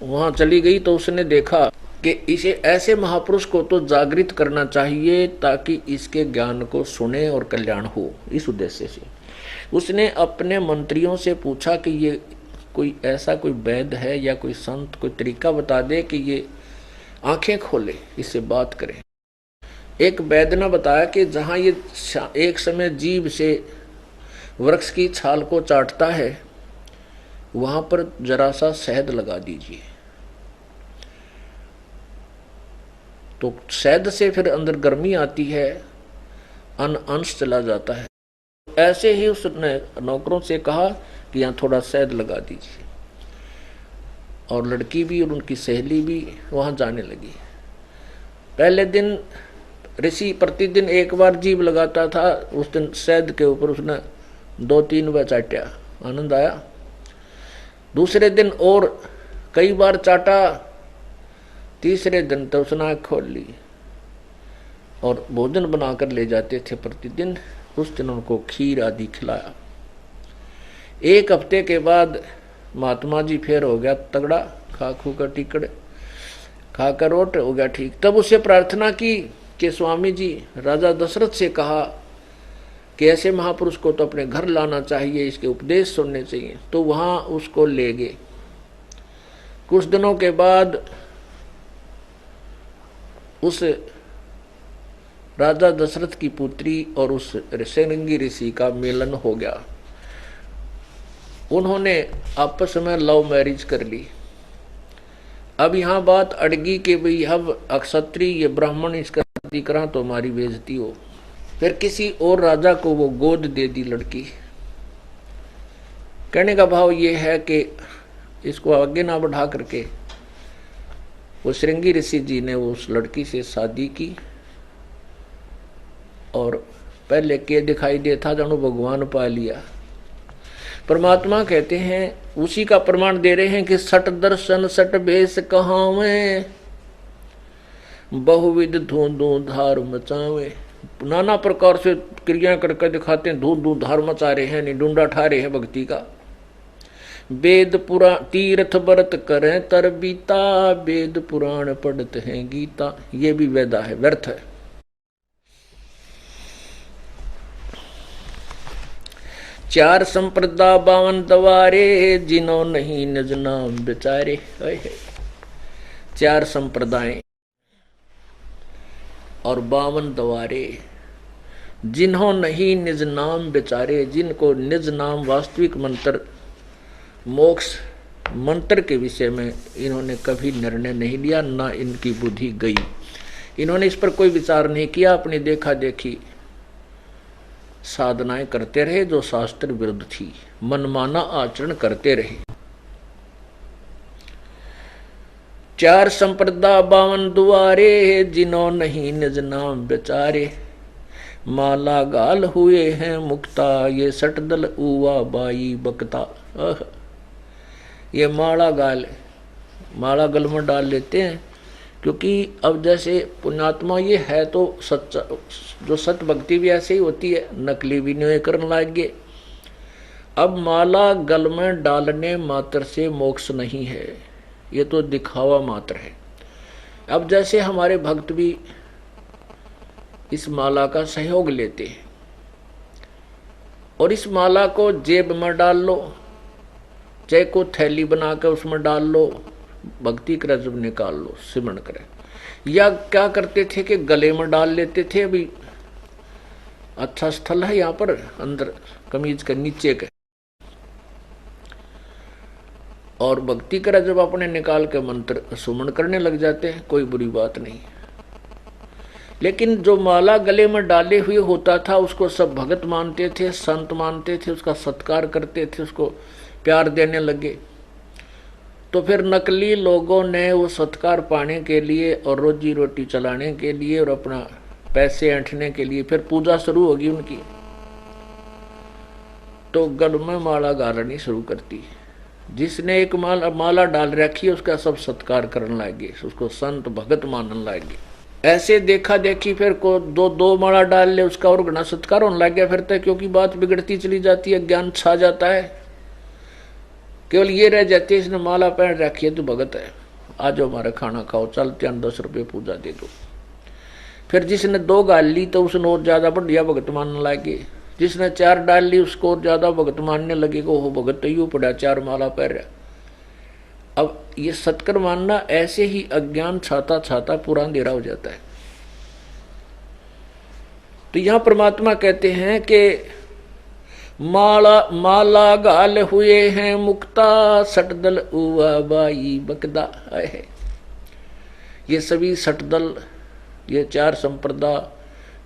वहां चली गई तो उसने देखा कि इसे ऐसे महापुरुष को तो जागृत करना चाहिए ताकि इसके ज्ञान को सुने और कल्याण हो। इस उद्देश्य से उसने अपने मंत्रियों से पूछा कि ये कोई ऐसा कोई वैद्य है या कोई संत, कोई तरीका बता दे कि ये आंखें खोले, इससे बात करें। एक वैद्य ने बताया कि जहां ये एक समय जीभ से वृक्ष की छाल को चाटता है, वहां पर जरा सा शहद लगा दीजिए, तो शहद से फिर अंदर गर्मी आती है, अंश चला जाता है। ऐसे ही उसने नौकरों से कहा कि यहाँ थोड़ा शहद लगा दीजिए, और लड़की भी और उनकी सहेली भी वहां जाने लगी। पहले दिन ऋषि प्रतिदिन एक बार जीभ लगाता था, उस दिन शहद के ऊपर उसने 2-3 बार चाटा, आनंद आया। दूसरे दिन और कई बार चाटा, तीसरे दिन तो उसने आँख खोल ली और भोजन बनाकर ले जाते थे प्रतिदिन। उस दिन उनको खीर आदि खिलाया। 1 हफ्ते के बाद महात्मा जी फिर हो गया तगड़ा, खा खू कर टिकड़ खाकर रोट हो गया ठीक। तब उसे प्रार्थना की कि स्वामी जी, राजा दशरथ से कहा कि ऐसे महापुरुष को तो अपने घर लाना चाहिए, इसके उपदेश सुनने चाहिए। तो वहां उसको ले गए। कुछ दिनों के बाद उस राजा दशरथ की पुत्री और उस श्रृंगी ऋषि का मिलन हो गया। उन्होंने आपस में लव मैरिज कर ली। अब यहाँ बात अड़गी कि भाई हम अक्षत्रिय, ये ब्राह्मण, इसका शादी करा तो हमारी बेइज्जती हो। फिर किसी और राजा को वो गोद दे दी लड़की। कहने का भाव ये है कि इसको आगे ना बढ़ा करके वो श्रृंगी ऋषि जी ने उस लड़की से शादी की, और पहले के दिखाई देता जानो भगवान पा लिया। परमात्मा कहते हैं, उसी का प्रमाण दे रहे हैं कि सट दर्शन सट भेष कहावे, बहुविध धूं धार मचावे। नाना प्रकार से क्रिया करके दिखाते हैं, धूं धार मचा रहे हैं, नहीं डूंडा ठा रहे हैं भक्ति का। वेद पुराण तीर्थ व्रत करें तर बीता, वेद पुराण पढ़ते हैं गीता। ये भी वेदा है, व्यर्थ है। चार संप्रदा 52 दवारे, जिन्हों नहीं निज नाम बेचारे। 4 संप्रदाएं और 52 दवारे, जिन्हों नहीं निज नाम बेचारे, जिनको निज नाम वास्तविक मंत्र मोक्ष मंत्र के विषय में इन्होंने कभी निर्णय नहीं लिया, ना इनकी बुद्धि गई। इन्होंने इस पर कोई विचार नहीं किया, अपनी देखा देखी साधनाएं करते रहे जो शास्त्र विरुद्ध थी, मनमाना आचरण करते रहे। 4 संप्रदा 52 दुआरे, जिन्हों नहीं निज नाम बेचारे। माला गाल हुए हैं मुक्ता, ये सटदल उवा बाई बकता। ये माला गल में डाल लेते हैं, क्योंकि अब जैसे पुण्यात्मा ये है तो सच्चा, जो सत्य भक्ति भी ऐसे ही होती है, नकली भी नहीं करने लगे। अब माला गल में डालने मात्र से मोक्ष नहीं है, ये तो दिखावा मात्र है। अब जैसे हमारे भक्त भी इस माला का सहयोग लेते हैं, और इस माला को जेब में डाल लो, चाहे को थैली बना कर उसमें डाल लो, भक्ति का जब निकाल लो, सिमरण करे। या क्या करते थे कि गले में डाल लेते थे। अभी अच्छा स्थल है यहाँ पर, अंदर कमीज के नीचे के, और भक्ति करा जब अपने निकाल के मंत्र सुमन करने लग जाते हैं, कोई बुरी बात नहीं। लेकिन जो माला गले में डाले हुए होता था उसको सब भगत मानते थे, संत मानते थे, उसका सत्कार करते थे, उसको प्यार देने लगे। तो फिर नकली लोगों ने वो सत्कार पाने के लिए और रोजी रोटी चलाने के लिए और अपना पैसे ऐंठने के लिए फिर पूजा शुरू होगी उनकी, तो गल में माला गालनी शुरू करती। जिसने एक माला डाल रखी है उसका सब सत्कार करने लगे, उसको संत भगत मानने लगे। ऐसे देखा देखी फिर को दो माला डाल ले, उसका और घना सत्कार होने लग गया फिर तक, क्योंकि बात बिगड़ती चली जाती है, ज्ञान छा जाता है। केवल ये रह जाती है इसने माला पहन रखी है तो भगत है, आज हमारा खाना खाओ, चलते 10 रुपये पूजा दे दो। फिर जिसने 2 गाल ली तो उसने और ज्यादा बढ़िया भगत मानने लगे, जिसने 4 डाल ली उसको और ज्यादा भगत मानने लगे, को हो भगत तो यूं पड़ा 4 माला पहन रहा। अब ये सत्कर मानना ऐसे ही अज्ञान छाता छाता पूरा अंधेरा हो जाता है। तो यहां परमात्मा कहते हैं कि माला गाल हुए हैं मुक्ता, सटदल उवा बाई बकदा है। ये सभी सटदल, ये 4 संप्रदा,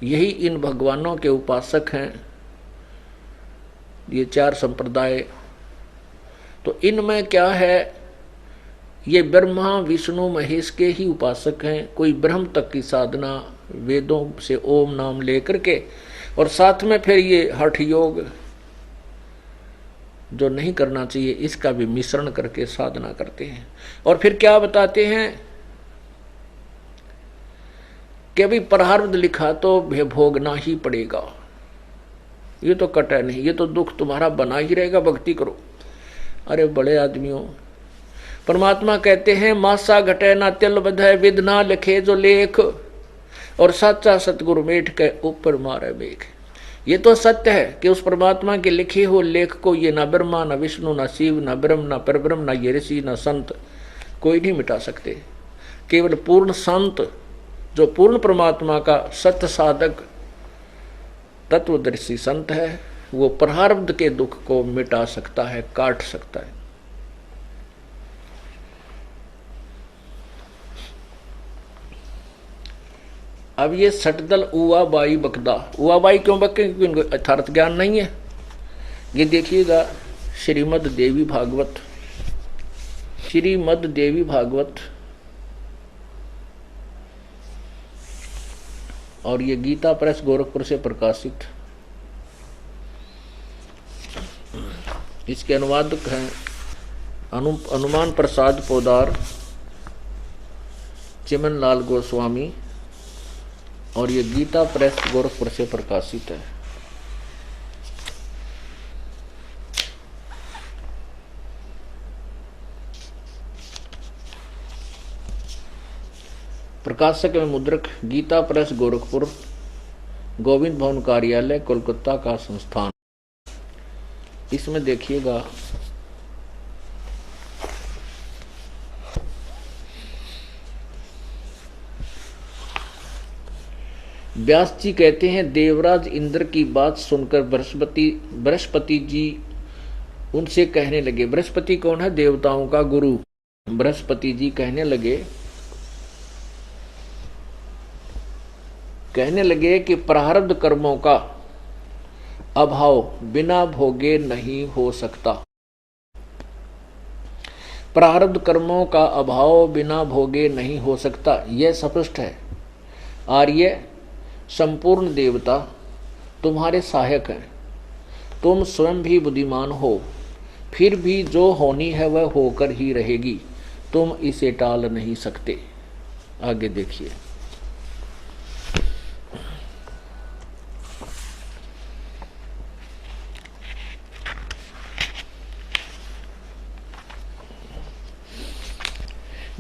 यही इन भगवानों के उपासक हैं। ये 4 संप्रदाय, तो इनमें क्या है, ये ब्रह्मा विष्णु महेश के ही उपासक हैं। कोई ब्रह्म तक की साधना वेदों से ओम नाम लेकर के, और साथ में फिर ये हठ योग जो नहीं करना चाहिए इसका भी मिश्रण करके साधना करते हैं। और फिर क्या बताते हैं कि अभी प्रारब्ध लिखा तो भोगना ही पड़ेगा, ये तो कटे नहीं, ये तो दुख तुम्हारा बना ही रहेगा, भक्ति करो। अरे बड़े आदमियों, परमात्मा कहते हैं मासा घटे ना तिल बधे, विद ना लिखे जो लेख, और सच्चा सतगुरु मेठ के ऊपर मारे मेघ। ये तो सत्य है कि उस परमात्मा के लिखे हो लेख को ये ना ब्रह्मा ना विष्णु ना शिव ना ब्रह्म ना परब्रह्म ना ये ऋषि ना संत कोई नहीं मिटा सकते। केवल पूर्ण संत जो पूर्ण परमात्मा का सत्य साधक तत्वदर्शी संत है, वो प्रारब्ध के दुख को मिटा सकता है, काट सकता है। अब ये सटदल उवा बाई बकदा, उवा बाई क्यों बके, क्योंकि इनको यथार्थ ज्ञान नहीं है। ये देखिएगा श्रीमद् देवी भागवत, श्रीमद् देवी भागवत, और ये गीता प्रेस गोरखपुर से प्रकाशित। इसके अनुवादक हैं हनुमान प्रसाद पोदार, चिमन लाल गोस्वामी, और ये गीता प्रेस गोरखपुर से प्रकाशित है। प्रकाशक एवं मुद्रक गीता प्रेस गोरखपुर, गोविंद भवन कार्यालय कोलकाता का संस्थान। इसमें देखिएगा व्यास जी कहते हैं, देवराज इंद्र की बात सुनकर बृहस्पति जी उनसे कहने लगे। बृहस्पति कौन है? देवताओं का गुरु। बृहस्पति जी कहने लगे कहने लगे कि प्रारब्ध कर्मों का अभाव बिना भोगे नहीं हो सकता। प्रारब्ध कर्मों का अभाव बिना भोगे नहीं हो सकता, यह स्पष्ट है। आर्य संपूर्ण देवता तुम्हारे सहायक हैं। तुम स्वयं भी बुद्धिमान हो, फिर भी जो होनी है वह होकर ही रहेगी, तुम इसे टाल नहीं सकते। आगे देखिए।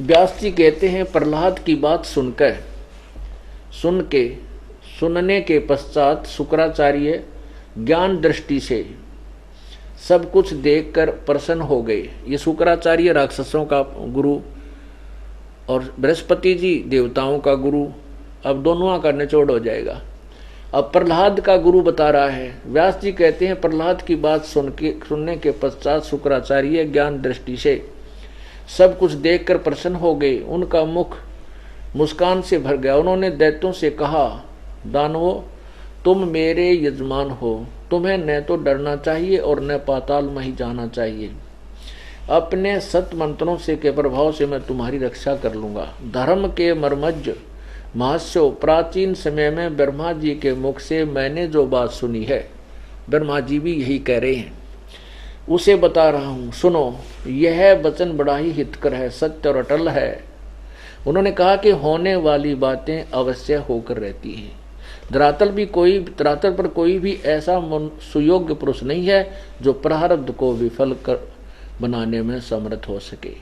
व्यास जी कहते हैं, प्रहलाद की बात सुनने के पश्चात शुक्राचार्य ज्ञान दृष्टि से सब कुछ देखकर प्रसन्न हो गए। ये शुक्राचार्य राक्षसों का गुरु और बृहस्पति जी देवताओं का गुरु, अब दोनों का निचोड़ हो जाएगा। अब प्रहलाद का गुरु बता रहा है। व्यास जी कहते हैं, प्रहलाद की बात सुनने के पश्चात शुक्राचार्य ज्ञान दृष्टि से सब कुछ देखकर प्रसन्न हो गए। उनका मुख मुस्कान से भर गया। उन्होंने दैत्यों से कहा, दानवों, तुम मेरे यजमान हो, तुम्हें न तो डरना चाहिए और न पाताल में ही जाना चाहिए। अपने सत मंत्रों से के प्रभाव से मैं तुम्हारी रक्षा कर लूंगा। धर्म के मर्मज्ञ महास्यो, प्राचीन समय में ब्रह्मा जी के मुख से मैंने जो बात सुनी है, ब्रह्मा जी भी यही कह रहे हैं, उसे बता रहा हूँ, सुनो। यह वचन बड़ा ही हितकर है, सत्य और अटल है। उन्होंने कहा कि होने वाली बातें अवश्य होकर रहती हैं। धरातल पर कोई भी ऐसा सुयोग्य पुरुष नहीं है जो प्रारब्ध को विफल कर बनाने में समर्थ हो सके।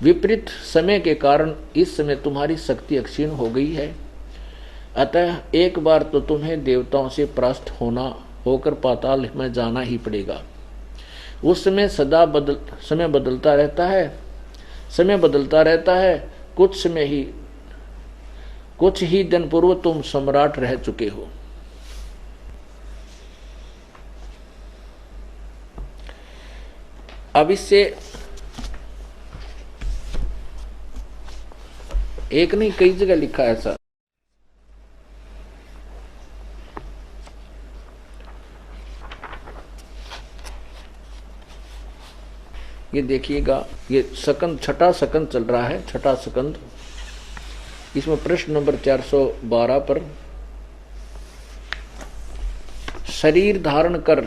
विपरीत समय के कारण इस समय तुम्हारी शक्ति क्षीण हो गई है। अतः एक बार तो तुम्हें देवताओं से परास्त होकर पाताल में जाना ही पड़ेगा। उस समय समय बदलता रहता है। कुछ ही दिन पूर्व तुम सम्राट रह चुके हो। अब इससे एक नहीं कई जगह लिखा है ऐसा। ये देखिएगा, ये सकंद छठा सकंद चल रहा है, छठा सकंद। इसमें प्रश्न नंबर 412 पर शरीर धारण कर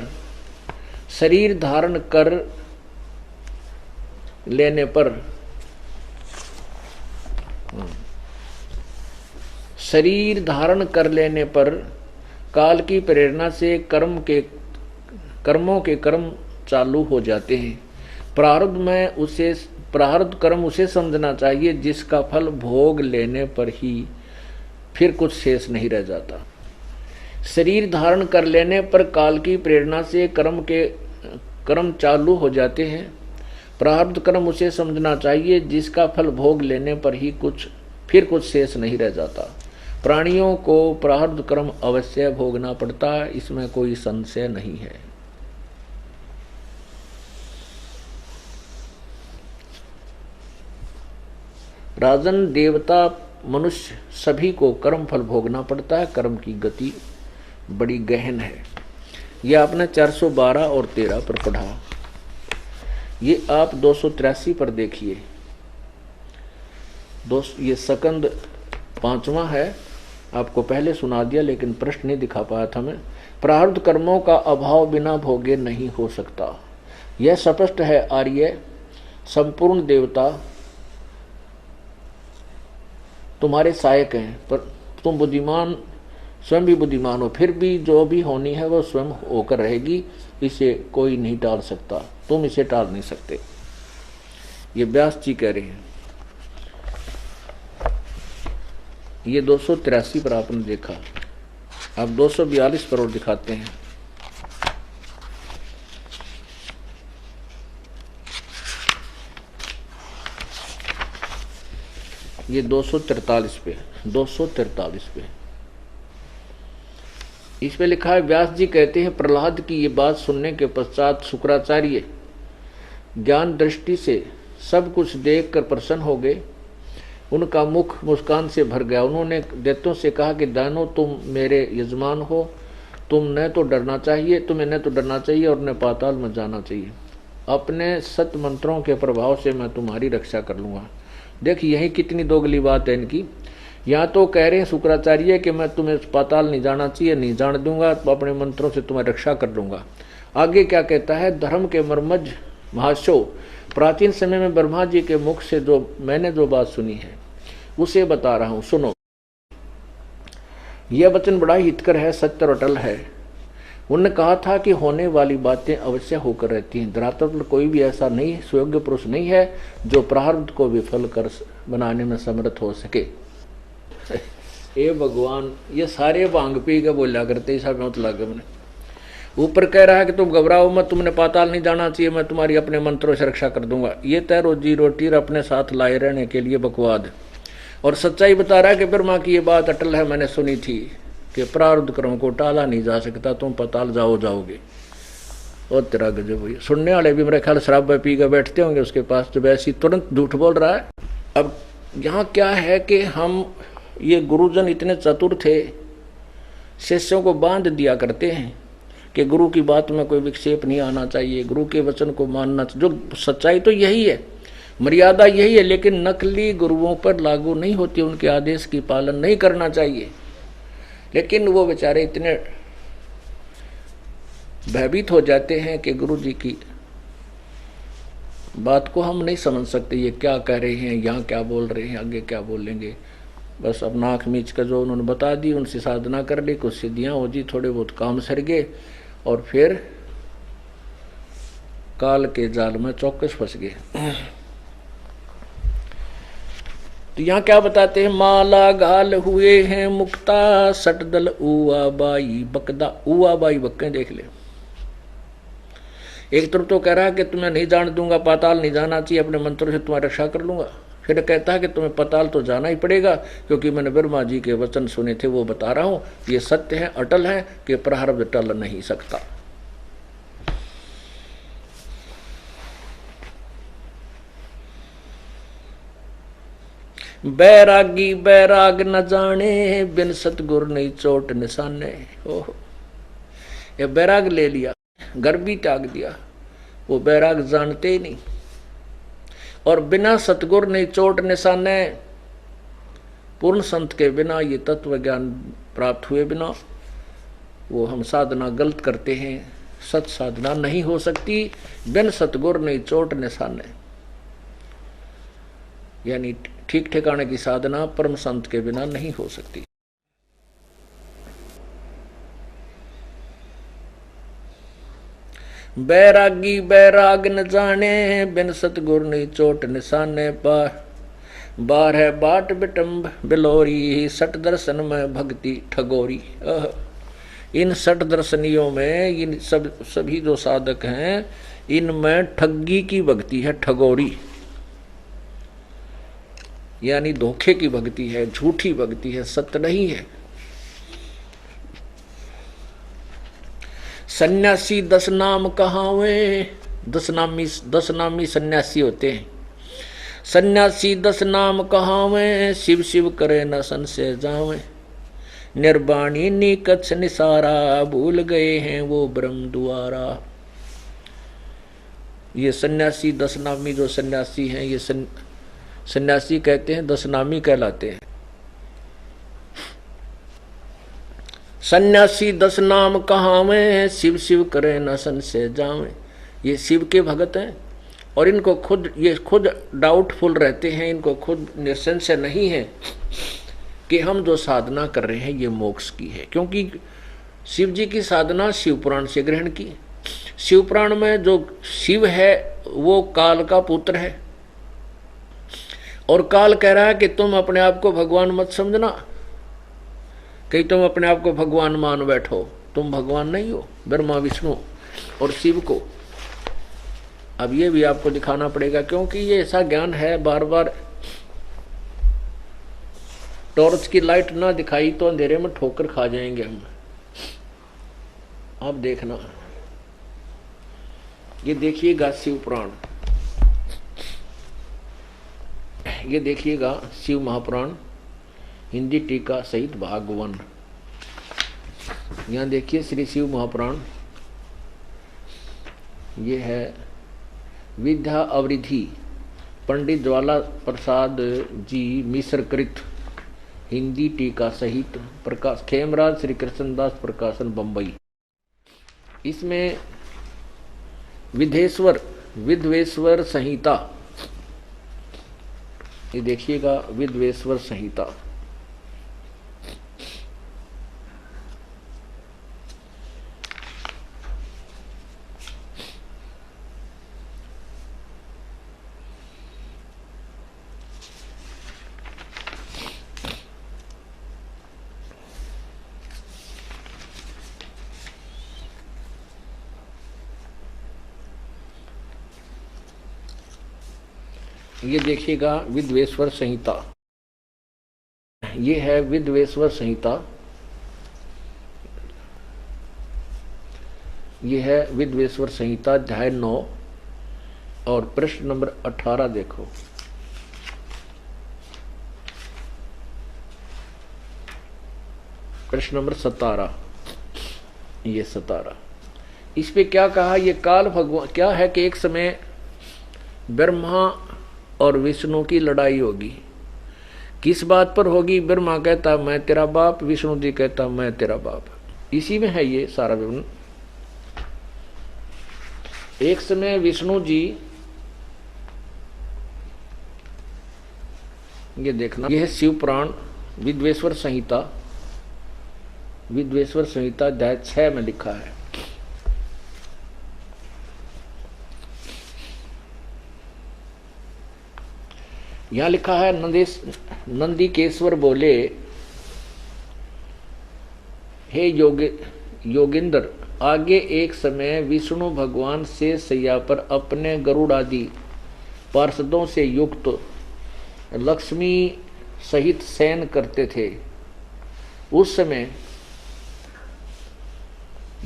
लेने पर काल की प्रेरणा से कर्मों के कर्म चालू हो जाते हैं। प्रारब्ध कर्म उसे समझना चाहिए जिसका फल भोग लेने पर ही फिर कुछ शेष नहीं रह जाता। शरीर धारण कर लेने पर काल की प्रेरणा से कर्म चालू हो जाते हैं। प्रारब्ध कर्म उसे समझना चाहिए जिसका फल भोग लेने पर ही फिर कुछ शेष नहीं रह जाता। प्राणियों को प्रारब्ध कर्म अवश्य भोगना पड़ता है, इसमें कोई संशय नहीं है। राजन, देवता, मनुष्य सभी को कर्म फल भोगना पड़ता है। कर्म की गति बड़ी गहन है। यह आपने 412 और 13 पर पढ़ा। ये आप 283 पर देखिए। ये सकंद 5वां है, आपको पहले सुना दिया लेकिन प्रश्न नहीं दिखा पाया था मैं। प्रारब्ध कर्मों का अभाव बिना भोगे नहीं हो सकता, यह स्पष्ट है। आर्य संपूर्ण देवता तुम्हारे सहायक हैं, पर तुम स्वयं भी बुद्धिमान हो, फिर भी जो भी होनी है वह स्वयं होकर रहेगी, इसे कोई नहीं टाल सकता, तुम इसे टाल नहीं सकते। ये व्यास जी कह रहे हैं। ये 283 पर आपने देखा। अब 242 पर और दिखाते हैं। ये 243 पे, 243 पे इस पे लिखा है, व्यास जी कहते हैं, प्रहलाद की ये बात सुनने के पश्चात शुक्राचार्य ज्ञान दृष्टि से सब कुछ देखकर प्रसन्न हो गए। उनका मुख मुस्कान से भर गया। उन्होंने दैत्यों से कहा कि दानव तुम मेरे यजमान हो, तुम्हें न तो डरना चाहिए और न पाताल में जाना चाहिए। अपने सत मंत्रों के प्रभाव से मैं तुम्हारी रक्षा कर लूँगा। देखिए यही कितनी दोगली बात है इनकी। यहाँ तो कह रहे हैं शुक्राचार्य कि मैं तुम्हें पाताल नहीं जाना चाहिए, नहीं जान दूंगा, तो अपने मंत्रों से तुम्हें रक्षा कर लूँगा। आगे क्या कहता है, धर्म के मर्मज महाशो, प्राचीन समय में ब्रह्मा जी के मुख से मैंने जो बात सुनी है उसे बता रहा हूँ, सुनो। यह वचन बड़ा हितकर है, सत्य और अटल है। उन्होंने कहा था कि होने वाली बातें अवश्य होकर रहती हैं। धरातल कोई भी ऐसा नहीं सुयोग्य पुरुष नहीं है जो प्रारब्ध को विफल कर बनाने में समर्थ हो सके। ए भगवान, ये सारे भांग पी के बोला करते, ऐसा मत लगे मैंने। ऊपर कह रहा है कि तुम घबराओ मत, तुमने पाताल नहीं जाना चाहिए, मैं तुम्हारी अपने मंत्रों से रक्षा कर दूंगा। ये तय रोजी रोटी अपने साथ लाए रहने के लिए बकवाद, और सच्चाई बता रहा है कि ब्रह्मा की ये बात अटल है, मैंने सुनी थी कि प्रारब्ध कर्म को टाला नहीं जा सकता, तुम पाताल जाओगे। और तेरा गजब हुई। सुनने वाले भी मेरे ख्याल शराब पी के बैठते होंगे उसके पास, तो वैसे तुरंत झूठ बोल रहा है। अब यहाँ क्या है कि हम ये गुरुजन इतने चतुर थे, शिष्यों को बांध दिया करते हैं कि गुरु की बात में कोई विक्षेप नहीं आना चाहिए, गुरु के वचन को मानना। जो सच्चाई तो यही है, मर्यादा यही है, लेकिन नकली गुरुओं पर लागू नहीं होती, उनके आदेश की पालन नहीं करना चाहिए। लेकिन वो बेचारे इतने भयभीत हो जाते हैं कि गुरु जी की बात को हम नहीं समझ सकते, ये क्या कह रहे हैं, यहाँ क्या बोल रहे हैं, आगे क्या बोलेंगे। बस अपना आँख मीच कर जो उन्होंने बता दी, उनसे साधना कर ली, कुछ सिद्धियाँ हो जी, थोड़े बहुत काम सर गए, और फिर काल के जाल में चौकस फंस गए। तो यहाँ क्या बताते हैं, माला घाल हुए हैं मुक्ता, सटदल उआ बाई बकदा। उआ बाई बक्के देख ले। एक तरफ तो कह रहा है कि तुम्हें नहीं जान दूंगा, पाताल नहीं जाना चाहिए, अपने मंत्रों से तुम्हारी रक्षा कर लूंगा। फिर कहता है कि तुम्हें पाताल तो जाना ही पड़ेगा, क्योंकि मैंने ब्रह्मा जी के वचन सुने थे, वो बता रहा हूं। ये सत्य है, अटल है कि प्रारब्ध टल नहीं सकता। बैरागी बैराग न जाने, बिन सतगुर नहीं चोट निशाने। ओह, ये बैराग ले लिया, घर भी त्याग दिया, वो बैराग जानते ही नहीं। और बिना सतगुर नहीं चोट निशाने, पूर्ण संत के बिना, ये तत्व ज्ञान प्राप्त हुए बिना वो हम साधना गलत करते हैं। सत साधना नहीं हो सकती बिन सतगुर नहीं चोट निशाने, यानी ठीक ठिकाने की साधना परम संत के बिना नहीं हो सकती। बैरागी बैराग न जाने, बिन सतगुर नहीं चोट निशाने। बार है बाट बिटम्ब बिलोरी, सट दर्शन में भक्ति ठगोरी। इन सट दर्शनियों में इन सभी जो साधक हैं, इनमें ठगी की भक्ति है, ठगोरी, यानी धोखे की भक्ति है, झूठी भक्ति है, सत्य नहीं है। सन्यासी 10 नाम कहावे, 10 नामी सन्यासी होते हैं। सन्यासी 10 नाम कहावे, शिव शिव करे न संशय जावे। निर्वाणी निकच्छ निसारा, भूल गए हैं वो ब्रह्म द्वारा। ये सन्यासी 10 नामी जो सन्यासी हैं, ये सन्यासी कहते हैं, 10 नामी कहलाते हैं। सन्यासी 10 नाम कहावे, शिव शिव करे न संशय जावे। ये शिव के भगत हैं, और इनको खुद डाउटफुल रहते हैं, इनको खुद निसंशय नहीं है कि हम जो साधना कर रहे हैं ये मोक्ष की है। क्योंकि शिव जी की साधना शिव पुराण से ग्रहण की। शिव पुराण में जो शिव है वो काल का पुत्र है, और काल कह रहा है कि तुम अपने आप को भगवान मत समझना, कि तुम अपने आप को भगवान मान बैठो, तुम भगवान नहीं हो। ब्रह्मा विष्णु और शिव को अब ये भी आपको दिखाना पड़ेगा, क्योंकि ये ऐसा ज्ञान है, बार बार टॉर्च की लाइट ना दिखाई तो अंधेरे में ठोकर खा जाएंगे हम। आप देखना, ये देखिएगा शिव पुराण, ये देखिएगा शिव महापुराण हिंदी टीका सहित भाग 1। यहाँ देखिए श्री शिव महापुराण, ये है विद्या अवरिधि पंडित ज्वाला प्रसाद जी मिश्र कृत हिंदी टीका सहित प्रकाश खेमराज श्री कृष्णदास प्रकाशन बंबई। इसमें विद्वेश्वर संहिता, ये देखिएगा विद्वेश्वर संहिता। ये देखिएगा विद्वेश्वर संहिता, ये है विद्वेश्वर संहिता, ये है विद्वेश्वर संहिता अध्याय 9 और प्रश्न नंबर 18 देखो। प्रश्न नंबर 17, ये 17 इस पे क्या कहा, ये काल भगवान क्या है कि एक समय ब्रह्मा और विष्णु की लड़ाई होगी। किस बात पर होगी? ब्रह्मा कहता मैं तेरा बाप, विष्णु जी कहता मैं तेरा बाप। इसी में है ये सारा विवरण। एक समय विष्णु जी, ये देखना, यह शिव पुराण विद्वेश्वर संहिता, विद्वेश्वर संहिता अध्याय 6 में लिखा है। यहां लिखा है नंदीकेश्वर बोले, हे योगेंद्र, आगे एक समय विष्णु भगवान से सैया पर अपने गरुड़ आदि पार्षदों से युक्त लक्ष्मी सहित शयन करते थे। उस समय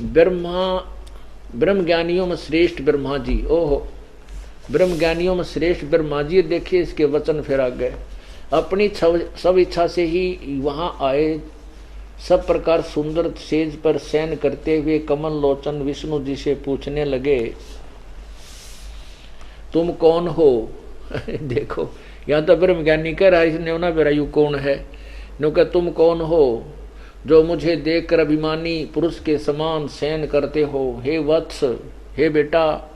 ब्रह्म ज्ञानियों में श्रेष्ठ ब्रह्मा जी, ओहो, ब्रह्म ज्ञानियों में श्रेष्ठ ब्रह्मा जी, देखिए इसके वचन फिर आ गए, अपनी सब इच्छा से ही वहां आए। सब प्रकार सुंदर सेज पर शयन करते हुए कमल लोचन विष्णु जी से पूछने लगे, तुम कौन हो? देखो यहाँ तो ब्रह्म ज्ञानी कह रहा है, इसने ना बेरा यू कौन है, नो कह तुम कौन हो जो मुझे देखकर अभिमानी पुरुष के समान शयन करते हो? हे वत्स, हे बेटा,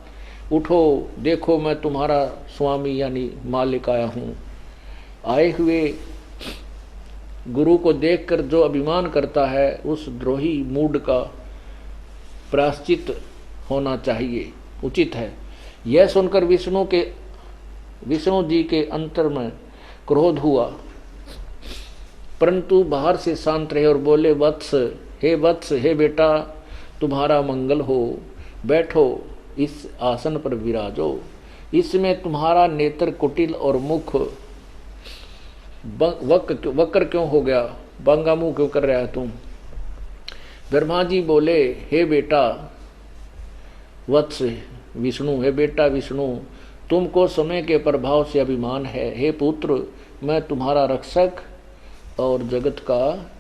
उठो, देखो मैं तुम्हारा स्वामी यानी मालिक आया हूँ। आए हुए गुरु को देखकर जो अभिमान करता है उस द्रोही मूड का प्रायश्चित होना चाहिए, उचित है। यह सुनकर विष्णु जी के अंतर में क्रोध हुआ, परंतु बाहर से शांत रहे और बोले, वत्स, हे बेटा, तुम्हारा मंगल हो, बैठो, इस आसन पर विराजो। इसमें तुम्हारा नेत्र कुटिल और मुख वक्र क्यों हो गया? बांगा मुंह क्यों कर रहा है तुम? ब्रह्मा जी बोले, हे बेटा वत्स विष्णु, हे बेटा विष्णु, तुमको समय के प्रभाव से अभिमान है। हे पुत्र, मैं तुम्हारा रक्षक और जगत का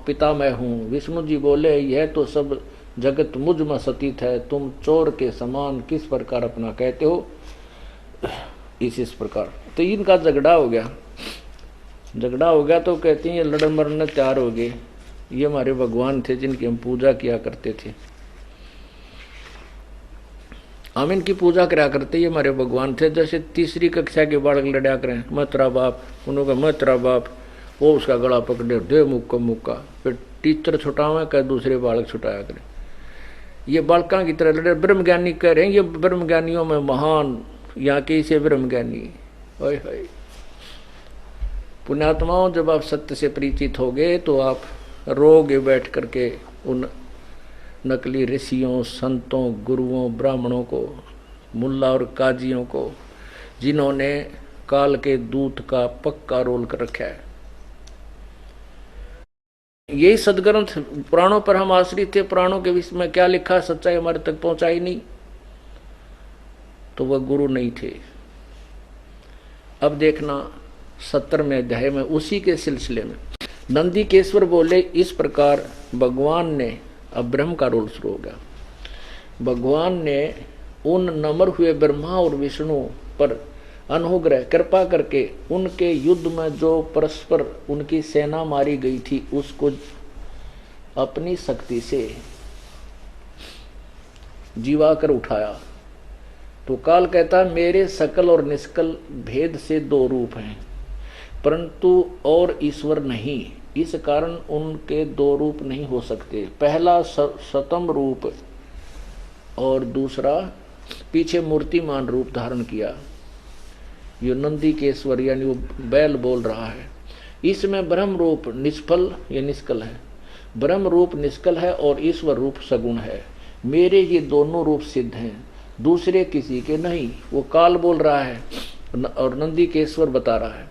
पिता मैं हूँ। विष्णु जी बोले, यह तो सब जगत मुझ में सतीत है, तुम चोर के समान किस प्रकार अपना कहते हो? इस प्रकार तो इनका झगड़ा हो गया। तो कहते हैं ये लड़न मरने तैयार हो गए। ये हमारे भगवान थे जिनकी हम पूजा किया करते थे, हम इनकी पूजा करा करते, ये हमारे भगवान थे। जैसे तीसरी कक्षा के बालक लड़ा करें, मैं तेरा बाप, उन्होंने मैं तेरा बाप, वो उसका गला पकड़े, दे मुक्का, फिर टीचर छुटावे कर दूसरे बालक छुटाया करें। ये बालका की तरह लड़े। ब्रह्मज्ञानी कह रहे हैं ये ब्रह्मज्ञानियों में महान, यहाँ के इसे ब्रह्मज्ञानी। ओए होए पुण्यात्माओं, जब आप सत्य से परिचित हो गए तो आप रोगे बैठ करके उन नकली ऋषियों, संतों, गुरुओं, ब्राह्मणों को, मुल्ला और काजियों को, जिन्होंने काल के दूत का पक्का रोल कर रखा है। यही सदग्रंथ पुराणों पर हम आश्रित थे। पुराणों के विषय में क्या लिखा, सच्चाई हमारे तक पहुंचाई नहीं तो वह गुरु नहीं थे। अब देखना 70वें अध्याय में उसी के सिलसिले में नंदीकेश्वर बोले, इस प्रकार भगवान ने, अब ब्रह्म का रोल शुरू हो गया, भगवान ने उन नम्र हुए ब्रह्मा और विष्णु पर अनुग्रह कृपा करके उनके युद्ध में जो परस्पर उनकी सेना मारी गई थी उसको अपनी शक्ति से जीवा कर उठाया। तो काल कहता, मेरे सकल और निष्कल भेद से दो रूप हैं, परंतु और ईश्वर नहीं, इस कारण उनके दो रूप नहीं हो सकते। पहला सतम रूप और दूसरा पीछे मूर्तिमान रूप धारण किया। यो नंदीकेश्वर यानी वो बैल बोल रहा है। इसमें ब्रह्म रूप निष्फल या निष्कल है, ब्रह्म रूप निष्कल है और ईश्वर रूप सगुण है। मेरे ये दोनों रूप सिद्ध हैं, दूसरे किसी के नहीं। वो काल बोल रहा है और नंदीकेश्वर बता रहा है,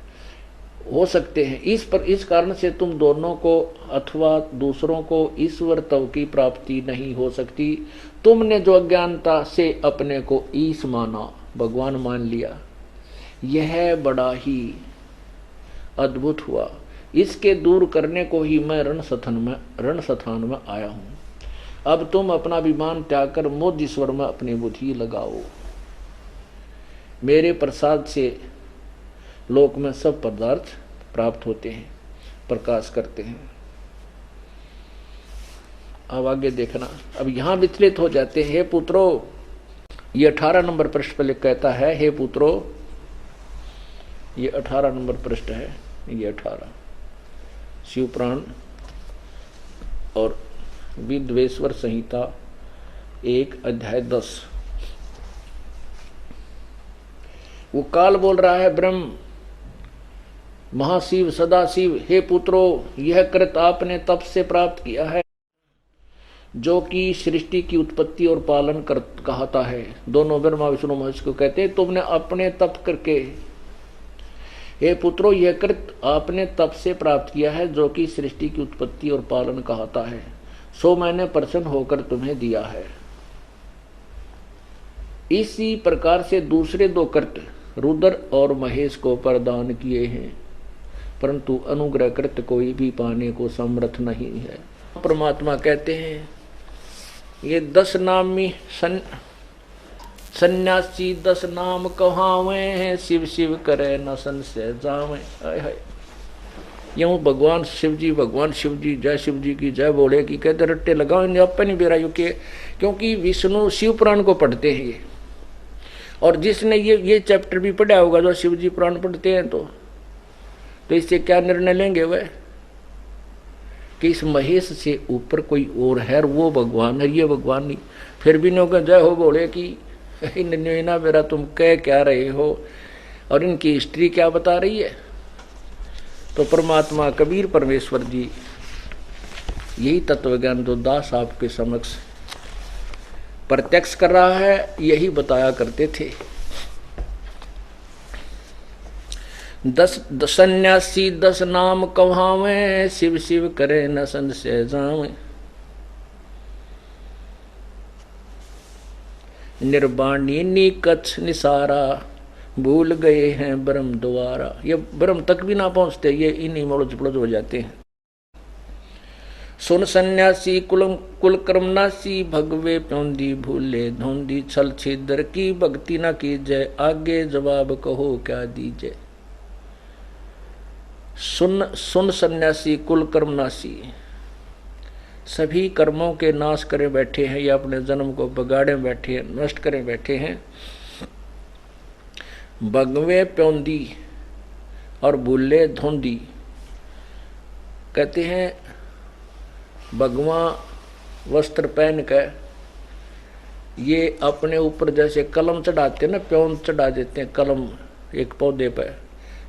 हो सकते हैं इस कारण से तुम दोनों को अथवा दूसरों को ईश्वर तव की प्राप्ति नहीं हो सकती। तुमने जो अज्ञानता से अपने को ईश माना, भगवान मान लिया, यह बड़ा ही अद्भुत हुआ। इसके दूर करने को ही मैं रणस्थान में आया हूँ। अब तुम अपना अभिमान त्याग कर मुझ ईश्वर में अपनी बुद्धि लगाओ। मेरे प्रसाद से लोक में सब पदार्थ प्राप्त होते हैं, प्रकाश करते हैं। अब आगे देखना, अब यहां विचलित हो जाते हैं। हे पुत्रो, ये 18 नंबर पृष्ठ पर कहता है, हे पुत्रो, ये 18 नंबर पृष्ठ है, ये 18 शिवपुराण और विद्वेश्वर संहिता 1 अध्याय 10। वो काल बोल रहा है, ब्रह्म महाशिव सदाशिव, हे पुत्रो, यह कृत आपने तप से प्राप्त किया है जो कि सृष्टि की उत्पत्ति और पालन कहता है। दोनों ब्रह्मा विष्णु महेश को कहते हैं, तुमने अपने तप करके, हे पुत्रो, यह कृत आपने तप से प्राप्त किया है जो कि सृष्टि की उत्पत्ति और पालन कहता है, सो मैंने प्रसन्न होकर तुम्हें दिया है। इसी प्रकार से दूसरे दो कृत रुद्र और महेश को प्रदान किए हैं, परंतु अनुग्रह कृत कोई भी पाने को समर्थ नहीं है। परमात्मा कहते हैं, ये 10 नामी सन्यासी 10 नाम कहावे हैं, शिव शिव करे न संशय जावे। यूं भगवान शिव जी जय शिव जी की जय बोले की कहते रट्टे लगाओ, इन्हें अपनी बेरायु के, क्योंकि विष्णु शिव पुराण को पढ़ते हैं ये। और जिसने ये चैप्टर भी पढ़ा होगा जो शिव जी पुराण पढ़ते हैं, तो इससे क्या निर्णय लेंगे वह कि इस महेश से ऊपर कोई और है, वो भगवान है, ये भगवान नहीं। फिर भी नहीं होगा जय हो बोले कि इन्हें मेरा तुम कह क्या रहे हो और इनकी हिस्ट्री क्या बता रही है। तो परमात्मा कबीर परमेश्वर जी यही तत्वज्ञान जो दास आपके समक्ष प्रत्यक्ष कर रहा है, यही बताया करते थे। 10 सन्यासी 10 नाम कहावे, शिव शिव करे न संशय जावे। निर्वाणी निकच निसारा, भूल गए हैं ब्रह्म द्वारा। ये ब्रह्म तक भी ना पहुंचते, ये इन्हीं मोड़ज पड़ोज हो जाते हैं। सुन सन्यासी कुल कर्मनासी, भगवे प्योंदी भूले धोंदी, छल छिद्र की भक्ति न कीजय, आगे जवाब कहो क्या दीजय। सुन सन्यासी कुल कर्मनासी, सभी कर्मों के नाश करे बैठे हैं या अपने जन्म को बगाड़े बैठे हैं, नष्ट करे बैठे हैं। भगवे प्योंदी और भूले धोंदी, कहते हैं भगवा वस्त्र पहन कर ये अपने ऊपर जैसे कलम चढ़ाते हैं ना, प्योन चढ़ा देते हैं कलम एक पौधे पर,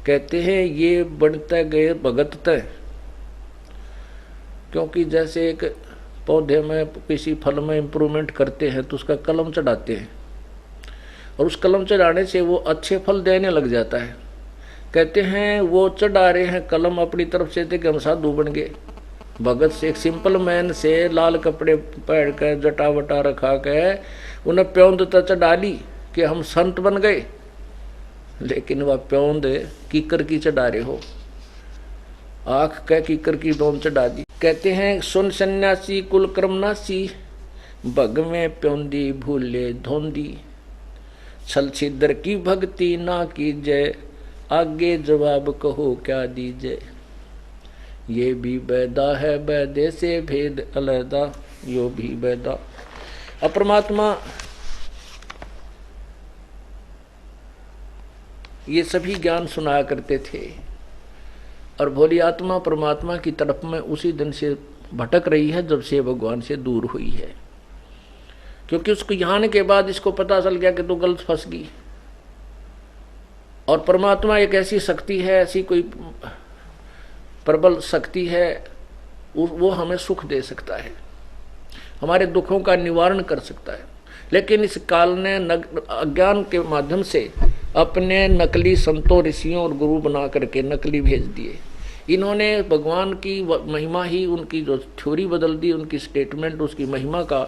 कहते हैं ये बढ़ते गए भगत तय। क्योंकि जैसे एक पौधे में किसी फल में इम्प्रूवमेंट करते हैं तो उसका कलम चढ़ाते हैं और उस कलम चढ़ाने से वो अच्छे फल देने लग जाता है। कहते हैं वो चढ़ा रहे हैं कलम अपनी तरफ से थे कि हम साधु बन गए। भगत से एक सिंपल मैन से लाल कपड़े पहन कर जटा वटा रखा के उन्हें प्योंद तो चढ़ा ली कि हम संत बन गए लेकिन वह प्योंद कीकर की चढ़ा रहे हो, आंख कह कीकर की डोम चढ़ा दी। कहते हैं सुन सन्यासी कुल क्रमनासी, भग में प्योंदी भूले धोंदी, छल छिद्र की भक्ति ना कीजय, आगे जवाब कहो क्या दीजय। ये भी बैदा है बैदे से भेद अलहदा, यो भी बैदा। अपरमात्मा ये सभी ज्ञान सुनाया करते थे और भोली आत्मा परमात्मा की तरफ में उसी दिन से भटक रही है जब से भगवान से दूर हुई है, क्योंकि उसको यहाँ आने के बाद इसको पता चल गया कि तू गलत फंस गई। और परमात्मा एक ऐसी शक्ति है, ऐसी कोई प्रबल शक्ति है, वो हमें सुख दे सकता है, हमारे दुखों का निवारण कर सकता है। लेकिन इस काल ने अज्ञान के माध्यम से अपने नकली संतों ऋषियों और गुरु बना करके नकली भेज दिए। इन्होंने भगवान की महिमा ही, उनकी जो थ्योरी बदल दी, उनकी स्टेटमेंट, उसकी महिमा का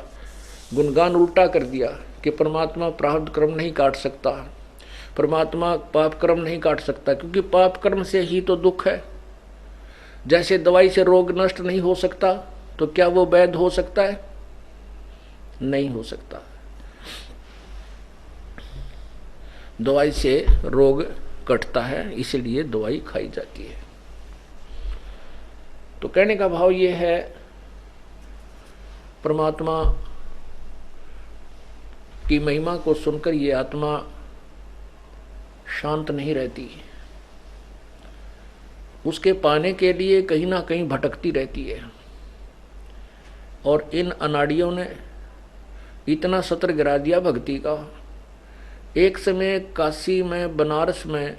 गुणगान उल्टा कर दिया कि परमात्मा प्रारब्ध कर्म नहीं काट सकता, परमात्मा पाप कर्म नहीं काट सकता, क्योंकि पाप कर्म से ही तो दुख है। जैसे दवाई से रोग नष्ट नहीं हो सकता, तो क्या वो वैध हो सकता है? नहीं हो सकता। दवाई से रोग कटता है, इसलिए दवाई खाई जाती है। तो कहने का भाव ये है, परमात्मा की महिमा को सुनकर ये आत्मा शांत नहीं रहती, उसके पाने के लिए कहीं ना कहीं भटकती रहती है। और इन अनाड़ियों ने इतना सत्र गिरा दिया भक्ति का। एक समय काशी में, बनारस में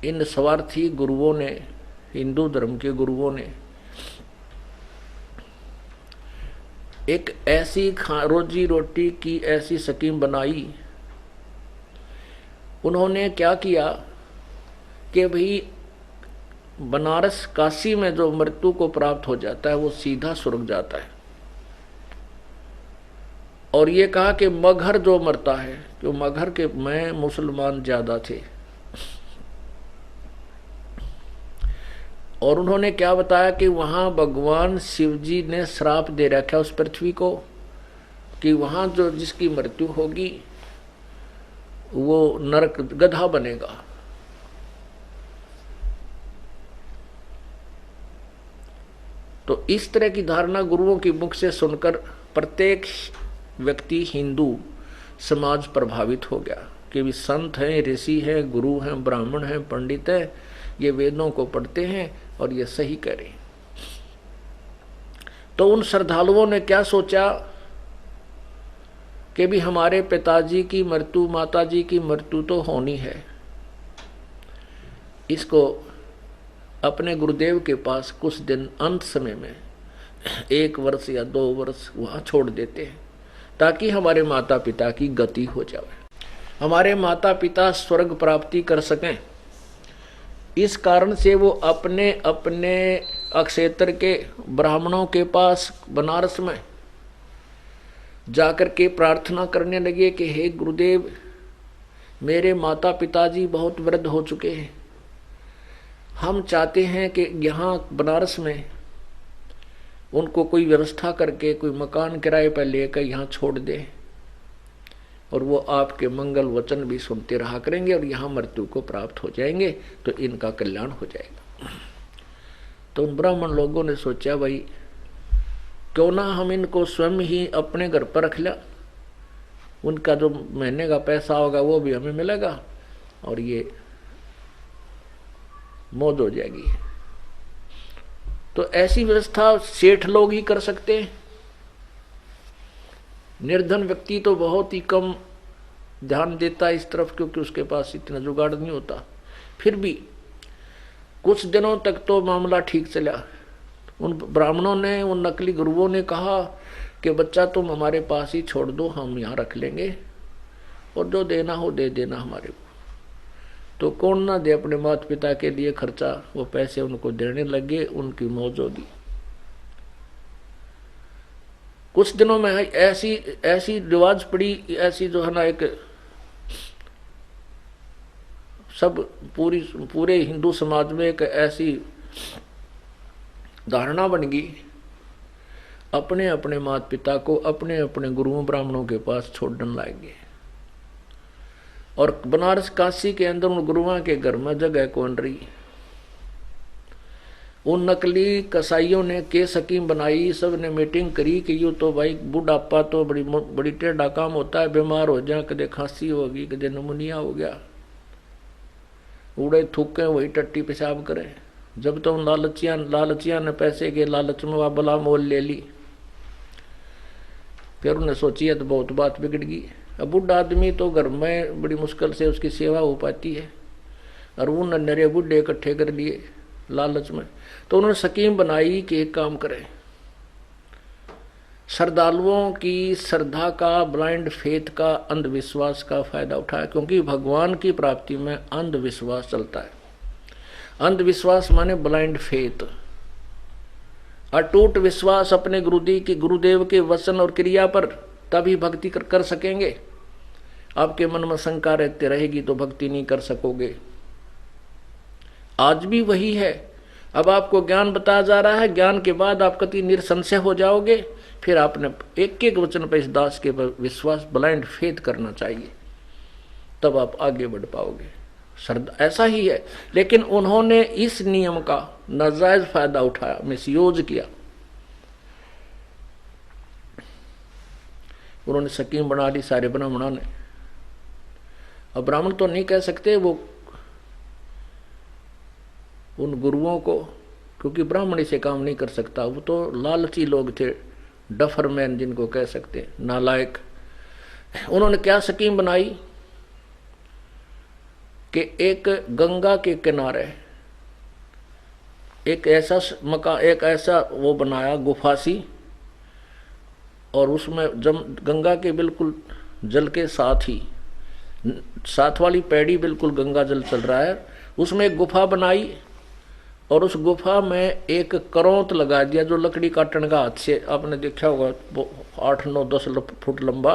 इन स्वार्थी गुरुओं ने, हिंदू धर्म के गुरुओं ने एक ऐसी रोजी रोटी की ऐसी स्कीम बनाई। उन्होंने क्या किया कि भाई बनारस काशी में जो मृत्यु को प्राप्त हो जाता है वो सीधा स्वर्ग जाता है। और ये कहा कि मगहर जो मरता है, क्यों मगहर के में मुसलमान ज्यादा थे, और उन्होंने क्या बताया कि वहां भगवान शिव जी ने श्राप दे रखा उस पृथ्वी को कि वहां जो जिसकी मृत्यु होगी वो नरक गधा बनेगा। तो इस तरह की धारणा गुरुओं की मुख से सुनकर प्रत्येक व्यक्ति, हिंदू समाज प्रभावित हो गया कि भी संत हैं, ऋषि हैं, गुरु हैं, ब्राह्मण हैं, पंडित हैं, ये वेदों को पढ़ते हैं और ये सही करें। तो उन श्रद्धालुओं ने क्या सोचा कि भी हमारे पिताजी की मृत्यु, माताजी की मृत्यु तो होनी है, इसको अपने गुरुदेव के पास कुछ दिन अंत समय में 1 वर्ष या 2 वर्ष वहां छोड़ देते हैं, ताकि हमारे माता पिता की गति हो जाए, हमारे माता पिता स्वर्ग प्राप्ति कर सकें। इस कारण से वो अपने अपने अक्षेत्र के ब्राह्मणों के पास बनारस में जाकर के प्रार्थना करने लगे कि हे गुरुदेव, मेरे माता पिताजी बहुत वृद्ध हो चुके हैं, हम चाहते हैं कि यहाँ बनारस में उनको कोई व्यवस्था करके कोई मकान किराए पर लेकर यहाँ छोड़ दें, और वो आपके मंगल वचन भी सुनते रहा करेंगे और यहाँ मृत्यु को प्राप्त हो जाएंगे, तो इनका कल्याण हो जाएगा। तो उन ब्राह्मण लोगों ने सोचा, भाई क्यों ना हम इनको स्वयं ही अपने घर पर रख लिया, उनका जो महीने का पैसा होगा वो भी हमें मिलेगा और ये मौज हो जाएगी। तो ऐसी व्यवस्था सेठ लोग ही कर सकते हैं, निर्धन व्यक्ति तो बहुत ही कम ध्यान देता है इस तरफ, क्योंकि उसके पास इतना जुगाड़ नहीं होता। फिर भी कुछ दिनों तक तो मामला ठीक चला। उन ब्राह्मणों ने, उन नकली गुरुओं ने कहा कि बच्चा तुम हमारे पास ही छोड़ दो, हम यहाँ रख लेंगे और जो देना हो दे देना हमारे को। तो कौन ना दे अपने माता पिता के लिए खर्चा, वो पैसे उनको देने लगे, उनकी मौज होगी। कुछ दिनों में ऐसी रिवाज पड़ी, ऐसी जो है ना एक सब पूरे हिंदू समाज में एक ऐसी धारणा बन गई, अपने अपने माता पिता को अपने अपने गुरुओं ब्राह्मणों के पास छोड़ने लाएंगे। और बनारस काशी के अंदर उन गुरुओं के घर में जगह कौन रही। उन नकली कसाईयों ने के स्कीम बनाई, सब ने मीटिंग करी कि यूँ तो भाई बुढ़ापा तो बड़ी टेढ़ा काम होता है, बीमार हो जाए, कदे खांसी होगी, कदे नमूनिया हो गया, उड़े थूके वही टट्टी पेशाब करे। जब तो उन लालचिया ने पैसे के लालच में वह बला मोल ले ली। फिर उन्हें सोची है तो बहुत बात बिगड़ गई। अब बुढ़ा आदमी तो घर में बड़ी मुश्किल से उसकी सेवा हो पाती है, और वो नन्हे बुढ़े इकट्ठे कर लिए लालच में। तो उन्होंने स्कीम बनाई कि एक काम करें, श्रद्धालुओं की श्रद्धा का, ब्लाइंड फेथ का, अंधविश्वास का फायदा उठाया, क्योंकि भगवान की प्राप्ति में अंधविश्वास चलता है। अंधविश्वास माने ब्लाइंड फेथ, अटूट विश्वास अपने गुरुदेव के वचन और क्रिया पर, तभी भक्ति कर सकेंगे। आपके मन में शंका रहती रहेगी तो भक्ति नहीं कर सकोगे। आज भी वही है। अब आपको ज्ञान बताया जा रहा है, ज्ञान के बाद आप कति निरसंशय हो जाओगे। फिर आपने एक एक वचन पर इस दास के विश्वास, ब्लाइंड फेथ करना चाहिए, तब आप आगे बढ़ पाओगे। ऐसा ही है। लेकिन उन्होंने इस नियम का नाजायज फायदा उठाया, मिसयूज किया। उन्होंने स्कीम बना ली सारे ब्राह्मणों ने। अब ब्राह्मण तो नहीं कह सकते वो उन गुरुओं को, क्योंकि ब्राह्मणी से काम नहीं कर सकता, वो तो लालची लोग थे, डफरमैन जिनको कह सकते, नालायक। उन्होंने क्या स्कीम बनाई कि एक गंगा के किनारे एक ऐसा एक ऐसा वो बनाया गुफा सी, और उसमें जब गंगा के बिल्कुल जल के साथ ही, साथ वाली पैड़ी बिल्कुल गंगा जल चल रहा है, उसमें एक गुफा बनाई, और उस गुफा में एक करौंत लगा दिया जो लकड़ी काटने का हाथ से, आपने देखा होगा, 8, 9, 10 फुट लंबा,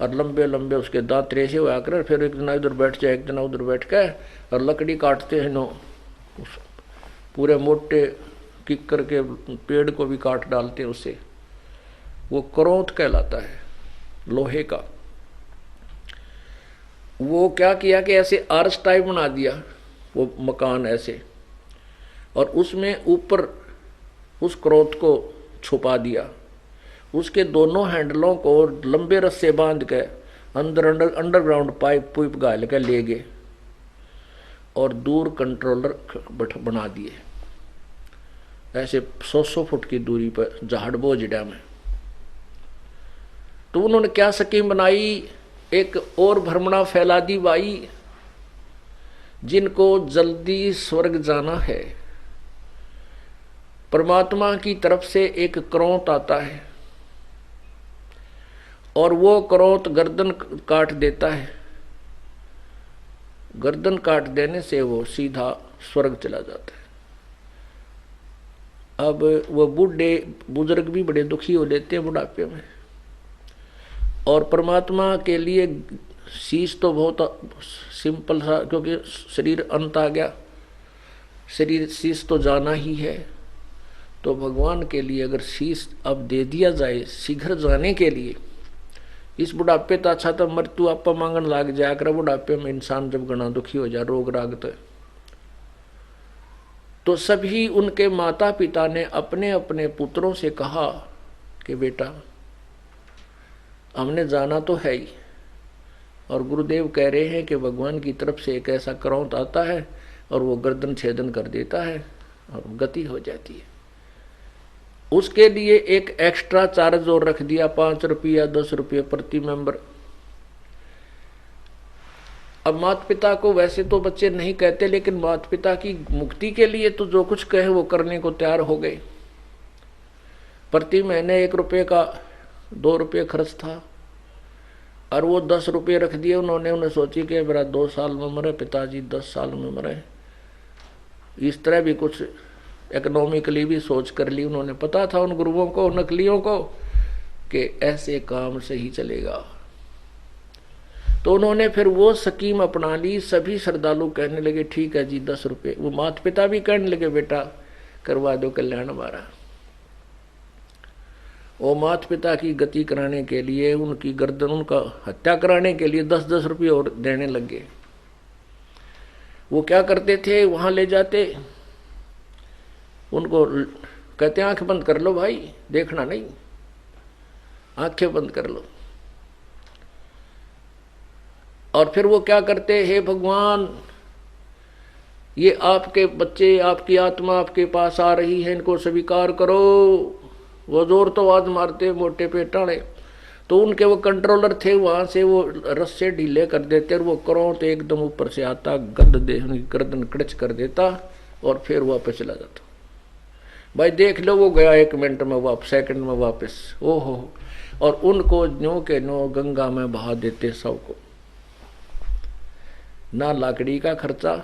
और लंबे लंबे उसके दांत रेसे हुआ कर। फिर एक जना इधर बैठ जाए, एक जना उधर बैठ के, और लकड़ी काटते हैं नो, पूरे मोटे किक्कर के पेड़ को भी काट डालते हैं उससे। वो करौंत कहलाता है, लोहे का। वो क्या किया कि ऐसे आर्च टाइप बना दिया वो मकान ऐसे, और उसमें ऊपर उस करौंत को छुपा दिया। उसके दोनों हैंडलों को लंबे रस्से बांध के अंडरग्राउंड पाइप गाल के ले गए, और दूर कंट्रोलर बना दिए ऐसे 100 फुट की दूरी पर जहाड़बोझ डैम में। तो उन्होंने क्या स्कीम बनाई, एक और भ्रमणा फैला दी बाई, जिनको जल्दी स्वर्ग जाना है, परमात्मा की तरफ से एक करौंत आता है, और वो करौंत गर्दन काट देता है। गर्दन काट देने से वो सीधा स्वर्ग चला जाता है। अब वो बूढ़े बुजुर्ग भी बड़े दुखी हो लेते हैं बुढ़ापे में, और परमात्मा के लिए शीश तो बहुत सिंपल सा, क्योंकि शरीर अंत आ गया, शरीर शीश तो जाना ही है। तो भगवान के लिए अगर शीश अब दे दिया जाए शीघ्र जाने के लिए, इस बुढ़ापे तो अच्छा तो मृत्यु आपा मांगन लाग जाया कर। बुढ़ापे में इंसान जब घना दुखी हो जाए, रोग राग तो सभी उनके माता पिता ने अपने अपने पुत्रों से कहा कि बेटा हमने जाना तो है ही, और गुरुदेव कह रहे हैं कि भगवान की तरफ से एक ऐसा करौंत आता है और वो गर्दन छेदन कर देता है और गति हो जाती है। उसके लिए एक एक्स्ट्रा चार्ज और रख दिया, 5 रुपया 10 रुपये प्रति मेंबर। अब माता पिता को वैसे तो बच्चे नहीं कहते, लेकिन माता पिता की मुक्ति के लिए तो जो कुछ कहे वो करने को तैयार हो गए। प्रति महीने 1 रुपये का 2 रुपये खर्च था, और वो 10 रुपये रख दिए उन्होंने। उन्हें सोची कि मेरा 2 साल में मरे पिताजी, 10 साल में मरे। इस तरह भी कुछ इकोनॉमिकली भी सोच कर ली उन्होंने। पता था उन गुरुओं को, नकलियों को, कि ऐसे काम से ही चलेगा। तो उन्होंने फिर वो स्कीम अपना ली। सभी श्रद्धालु कहने लगे ठीक है जी 10 रुपये। वो माता पिता भी कहने लगे बेटा करवा दो कल्याण हमारा। वो माता पिता की गति कराने के लिए, उनकी गर्दन, उनका हत्या कराने के लिए 10-10 रुपये और देने लगे। वो क्या करते थे, वहां ले जाते, उनको कहते आंखें बंद कर लो भाई, देखना नहीं, आंखें बंद कर लो। और फिर वो क्या करते, हे भगवान ये आपके बच्चे, आपकी आत्मा आपके पास आ रही है, इनको स्वीकार करो। वो जोर तो आवाज मारते मोटे पेटाड़े, तो उनके वो कंट्रोलर थे, वहां से वो रस्से ढीले कर देते और वो करो तो एकदम ऊपर से आता, गद दे उनकी गर्दन कड़च कर देता और फिर वापस चला जाता। भाई देख लो वो गया 1 मिनट में वापस, सेकंड में वापस। ओहो, और उनको नो के नो गंगा में बहा देते सबको, ना लाकड़ी का खर्चा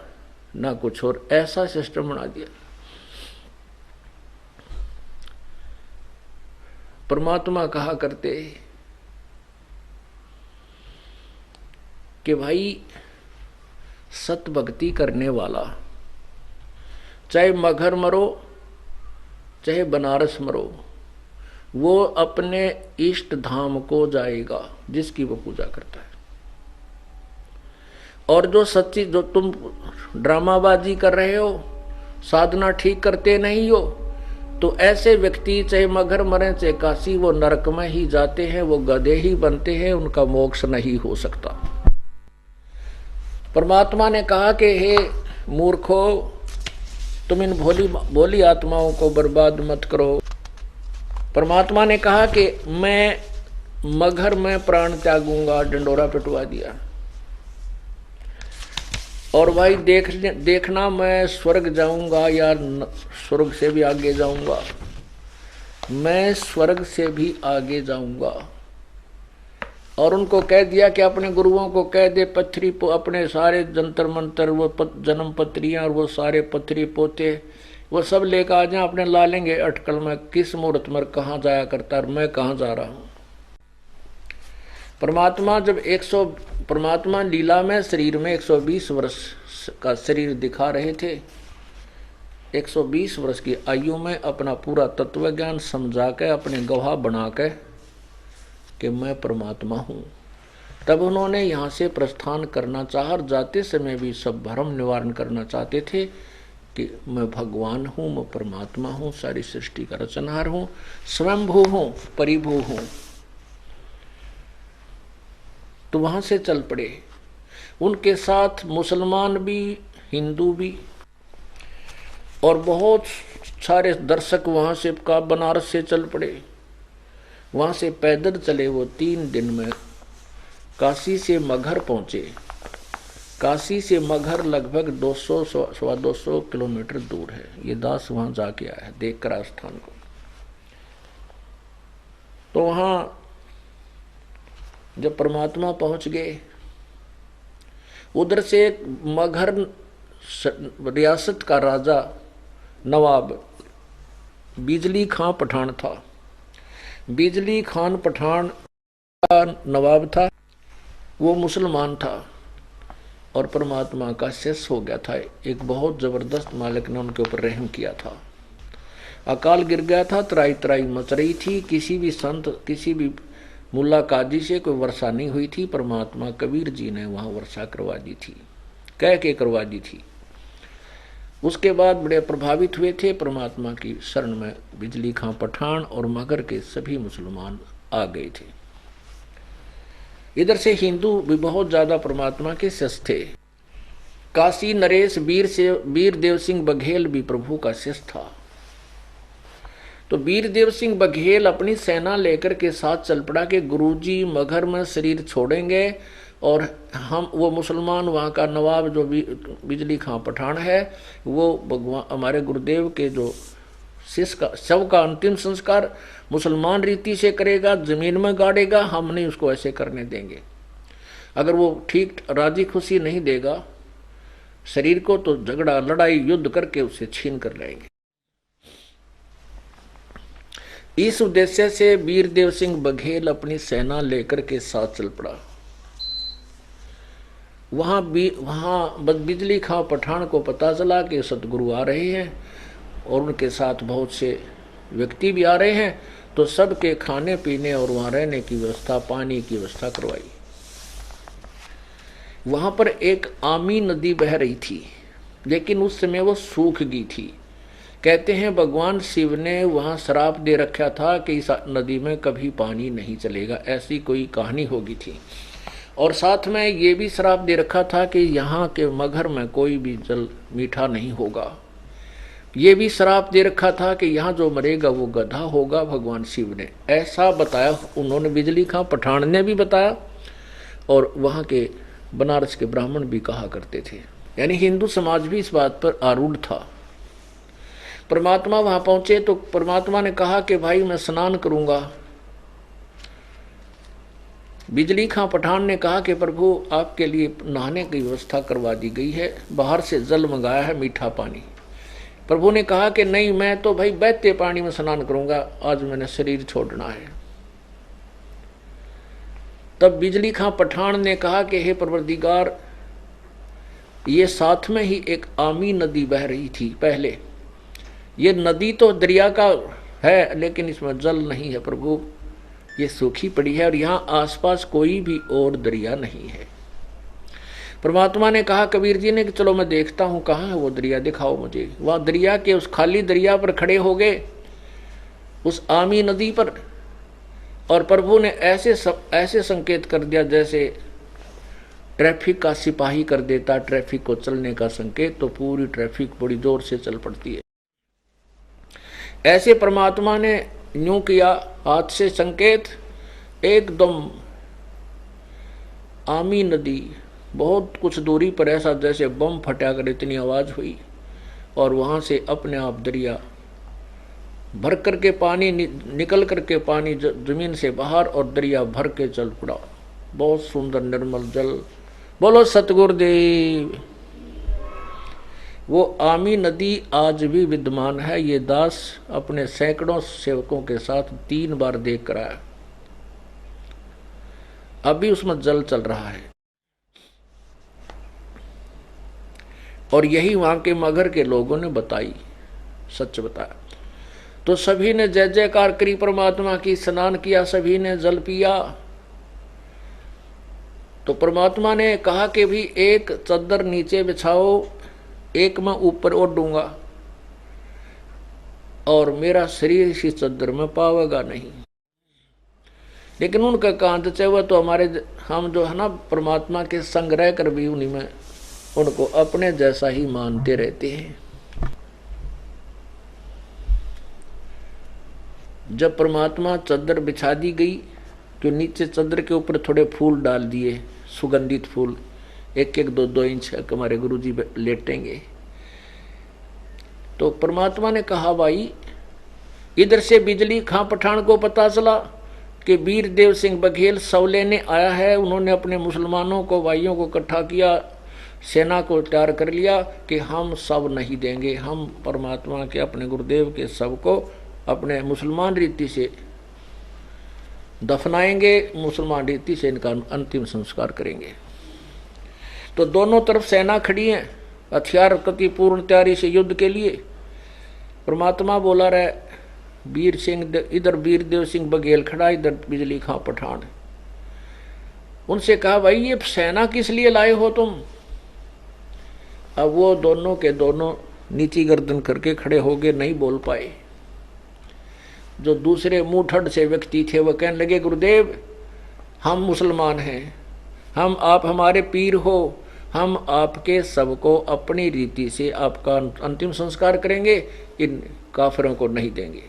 ना कुछ और, ऐसा सिस्टम बना दिया। परमात्मा कहा करते कि भाई सत भक्ति करने वाला चाहे मगहर मरो चाहे बनारस मरो, वो अपने इष्ट धाम को जाएगा जिसकी वो पूजा करता है। और जो सच्ची, जो तुम ड्रामाबाजी कर रहे हो, साधना ठीक करते नहीं हो, तो ऐसे व्यक्ति चाहे मगहर मरे चाहे काशी, वो नरक में ही जाते हैं, वो गधे ही बनते हैं, उनका मोक्ष नहीं हो सकता। परमात्मा ने कहा कि हे मूर्खो, तुम इन भोली भोली आत्माओं को बर्बाद मत करो। परमात्मा ने कहा कि मैं मगहर में प्राण त्यागूंगा, डंडोरा पिटवा दिया। और भाई देखना मैं स्वर्ग जाऊंगा या स्वर्ग से भी आगे जाऊंगा, मैं स्वर्ग से भी आगे जाऊंगा। और उनको कह दिया कि अपने गुरुओं को कह दे, पत्थरी अपने सारे जंतर मंतर, वो जन्म पत्रियां और वो सारे पत्थरी पोते वो सब लेकर आ जाए, अपने ला लेंगे अटकल में किस मुहूर्त में कहाँ जाया करता और मैं कहाँ जा रहा हूँ। परमात्मा जब परमात्मा लीला में शरीर में 120 वर्ष का शरीर दिखा रहे थे, 120 वर्ष की आयु में अपना पूरा तत्व ज्ञान समझा के, अपने गवाह बना के कि मैं परमात्मा हूँ, तब उन्होंने यहाँ से प्रस्थान करना चाहा और जाते समय भी सब भ्रम निवारण करना चाहते थे कि मैं भगवान हूँ, मैं परमात्मा हूँ, सारी सृष्टि का रचनहार हूँ, स्वयंभू हूँ, परिभू हूँ। तो वहां से चल पड़े। उनके साथ मुसलमान भी, हिंदू भी, और बहुत सारे दर्शक वहां से का बनारस से चल पड़े। वहां से पैदल चले वो 3 दिन में काशी से मगहर पहुंचे। काशी से मगहर लगभग 200-250 किलोमीटर दूर है। ये दास वहां जाके आया, देख कर स्थान को। तो वहां जब परमात्मा पहुंच गए, उधर से मगहर रियासत का राजा नवाब बिजली खां पठान था। बिजली खान पठान का नवाब था, वो मुसलमान था और परमात्मा का शिष्य हो गया था। एक बहुत जबरदस्त मालिक ने उनके ऊपर रहम किया था। अकाल गिर गया था, त्राई त्राई मच रही थी, किसी भी संत, किसी भी मुल्ला काजी से कोई वर्षा नहीं हुई थी। परमात्मा कबीर जी ने वहां वर्षा करवा दी थी, कह के करवा दी थी। उसके बाद बड़े प्रभावित हुए थे परमात्मा की शरण में बिजली खां पठान, और मगहर के सभी मुसलमान आ गए थे। इधर से हिंदू भी बहुत ज्यादा परमात्मा के शिष्य थे। काशी नरेश वीर देव सिंह बघेल भी प्रभु का शिष्य था। तो वीर देव सिंह बघेल अपनी सेना लेकर के साथ चल पड़ा कि गुरुजी मगहर में शरीर छोड़ेंगे और हम, वो मुसलमान वहाँ का नवाब जो बिजली खां पठान है, वो भगवान हमारे गुरुदेव के जो शिष्य का शव का अंतिम संस्कार मुसलमान रीति से करेगा, जमीन में गाड़ेगा, हम नहीं उसको ऐसे करने देंगे। अगर वो ठीक राजी खुशी नहीं देगा शरीर को, तो झगड़ा लड़ाई युद्ध करके उसे छीन कर लाएंगे। इस उद्देश्य से वीर देव सिंह बघेल अपनी सेना लेकर के साथ चल पड़ा। वहाँ बिजली खां पठान को पता चला कि सतगुरु आ रहे हैं और उनके साथ बहुत से व्यक्ति भी आ रहे हैं, तो सबके खाने पीने और वहाँ रहने की व्यवस्था, पानी की व्यवस्था करवाई। वहाँ पर एक आमी नदी बह रही थी, लेकिन उस समय वो सूख गई थी। कहते हैं भगवान शिव ने वहाँ श्राप दे रखा था कि इस नदी में कभी पानी नहीं चलेगा, ऐसी कोई कहानी होगी थी। और साथ में ये भी श्राप दे रखा था कि यहाँ के मगर में कोई भी जल मीठा नहीं होगा। ये भी श्राप दे रखा था कि यहाँ जो मरेगा वो गधा होगा। भगवान शिव ने ऐसा बताया, उन्होंने बिजली खां पठान ने भी बताया और वहाँ के बनारस के ब्राह्मण भी कहा करते थे। यानी हिंदू समाज भी इस बात पर आरूढ़ था। परमात्मा वहां पहुंचे तो परमात्मा ने कहा कि भाई मैं स्नान करूंगा। बिजली खां पठान ने कहा कि प्रभु आपके लिए नहाने की व्यवस्था करवा दी गई है, बाहर से जल मंगाया है, मीठा पानी। प्रभु ने कहा कि नहीं, मैं तो भाई बहते पानी में स्नान करूंगा, आज मैंने शरीर छोड़ना है। तब बिजली खां पठान ने कहा कि हे परवरदिगार, ये साथ में ही एक आमी नदी बह रही थी पहले। ये नदी तो दरिया का है, लेकिन इसमें जल नहीं है प्रभु, ये सूखी पड़ी है और यहाँ आसपास कोई भी और दरिया नहीं है। परमात्मा ने कहा कबीर जी ने कि चलो मैं देखता हूँ कहाँ है वो दरिया, दिखाओ मुझे। वहाँ दरिया के उस खाली दरिया पर खड़े हो गए, उस आमी नदी पर, और प्रभु ने ऐसे संकेत कर दिया जैसे ट्रैफिक का सिपाही कर देता ट्रैफिक को चलने का संकेत, तो पूरी ट्रैफिक बड़ी जोर से चल पड़ती है। ऐसे परमात्मा ने यूं किया हाथ से संकेत, एकदम आमी नदी बहुत कुछ दूरी पर ऐसा जैसे बम फटा कर इतनी आवाज हुई, और वहां से अपने आप दरिया भर करके पानी निकल करके पानी जमीन से बाहर और दरिया भर के चल पड़ा। बहुत सुंदर निर्मल जल। बोलो सतगुरुदेव। वो आमी नदी आज भी विद्यमान है। ये दास अपने सैकड़ों सेवकों के साथ 3 बार देख कर आया, अभी उसमें जल चल रहा है। और यही वहां के मगर के लोगों ने बताई, सच बताया। तो सभी ने जय जयकार करी परमात्मा की, स्नान किया, सभी ने जल पिया। तो परमात्मा ने कहा कि भी एक चद्दर नीचे बिछाओ, एक मैं ऊपर ओढ़ूंगा, और मेरा शरीर इसी चद्दर में पावेगा नहीं। लेकिन उनका कांत चाहे तो हम जो है ना परमात्मा के संग रह कर भी उन्हीं में उनको अपने जैसा ही मानते रहते हैं। जब परमात्मा चद्दर बिछा दी गई तो नीचे चद्दर के ऊपर थोड़े फूल डाल दिए, सुगंधित फूल, 1-1, 2-2 इंच हमारे गुरुजी लेटेंगे। तो परमात्मा ने कहा भाई, इधर से बिजली खां पठान को पता चला कि वीर देव सिंह बघेल शव लेने आया है। उन्होंने अपने मुसलमानों को, भाइयों को इकट्ठा किया, सेना को तैयार कर लिया कि हम शव नहीं देंगे, हम परमात्मा के अपने गुरुदेव के शव को अपने मुसलमान रीति से दफनाएंगे, मुसलमान रीति से इनका अंतिम संस्कार करेंगे। तो दोनों तरफ सेना खड़ी है, हथियार कति पूर्ण तैयारी से युद्ध के लिए। परमात्मा बोला रहे, वीर सिंह इधर वीर देव सिंह बघेल खड़ा, इधर बिजली खां पठान। उनसे कहा भाई ये सेना किस लिए लाए हो तुम? अब वो दोनों के दोनों नीची गर्दन करके खड़े हो गए, नहीं बोल पाए। जो दूसरे मुंहठड़ से व्यक्ति थे वो कहने लगे, गुरुदेव हम मुसलमान हैं, हम आप हमारे पीर हो, हम आपके सबको अपनी रीति से आपका अंतिम संस्कार करेंगे, इन काफिरों को नहीं देंगे।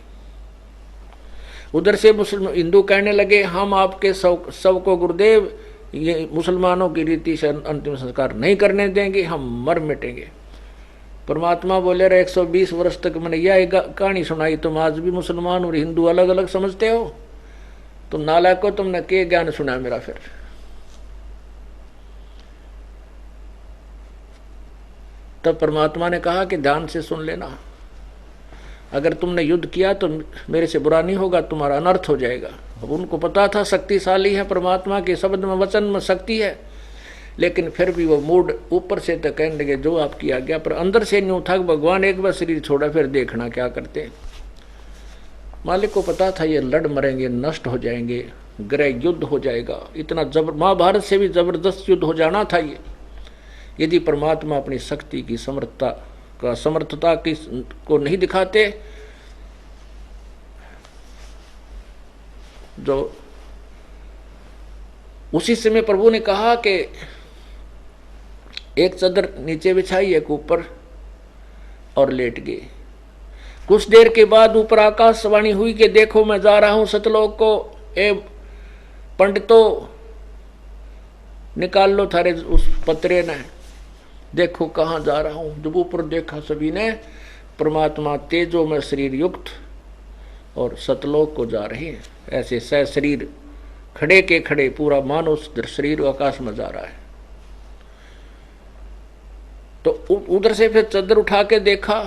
उधर से हिंदू कहने लगे, हम आपके सब को गुरुदेव ये मुसलमानों की रीति से अंतिम संस्कार नहीं करने देंगे, हम मर मिटेंगे। परमात्मा बोले रहे 120 वर्ष तक मैंने यह कहानी सुनाई, तुम आज भी मुसलमान और हिंदू अलग अलग समझते हो? तुम नालायक हो, तुमने क्या ज्ञान सुना मेरा? फिर तब परमात्मा ने कहा कि ध्यान से सुन लेना, अगर तुमने युद्ध किया तो मेरे से बुरा नहीं होगा, तुम्हारा अनर्थ हो जाएगा। अब उनको पता था शक्तिशाली है परमात्मा के शब्द में, वचन में शक्ति है, लेकिन फिर भी वो मूड ऊपर से तो कहने लगे जो आपकी आज्ञा, पर अंदर से न्यू था भगवान एक बार शरीर छोड़ा फिर देखना क्या करते हैं। मालिक को पता था ये लड़ मरेंगे, नष्ट हो जाएंगे, ग्रह युद्ध हो जाएगा, इतना महाभारत से भी जबरदस्त युद्ध हो जाना था ये, यदि परमात्मा अपनी शक्ति की समर्थता की को नहीं दिखाते। जो उसी समय प्रभु ने कहा कि एक चादर नीचे बिछाई, एक ऊपर, और लेट गए। कुछ देर के बाद ऊपर आकाशवाणी हुई कि देखो मैं जा रहा हूं सतलोक को, ए पंडितों निकाल लो थारे उस पत्रे ने, देखो कहाँ जा रहा हूं। जब ऊपर देखा सभी ने, परमात्मा तेजो में शरीर युक्त और सतलोक को जा रहे हैं। ऐसे सह शरीर खड़े के खड़े पूरा मानो शरीर आकाश में जा रहा है। तो उधर से फिर चादर उठा के देखा,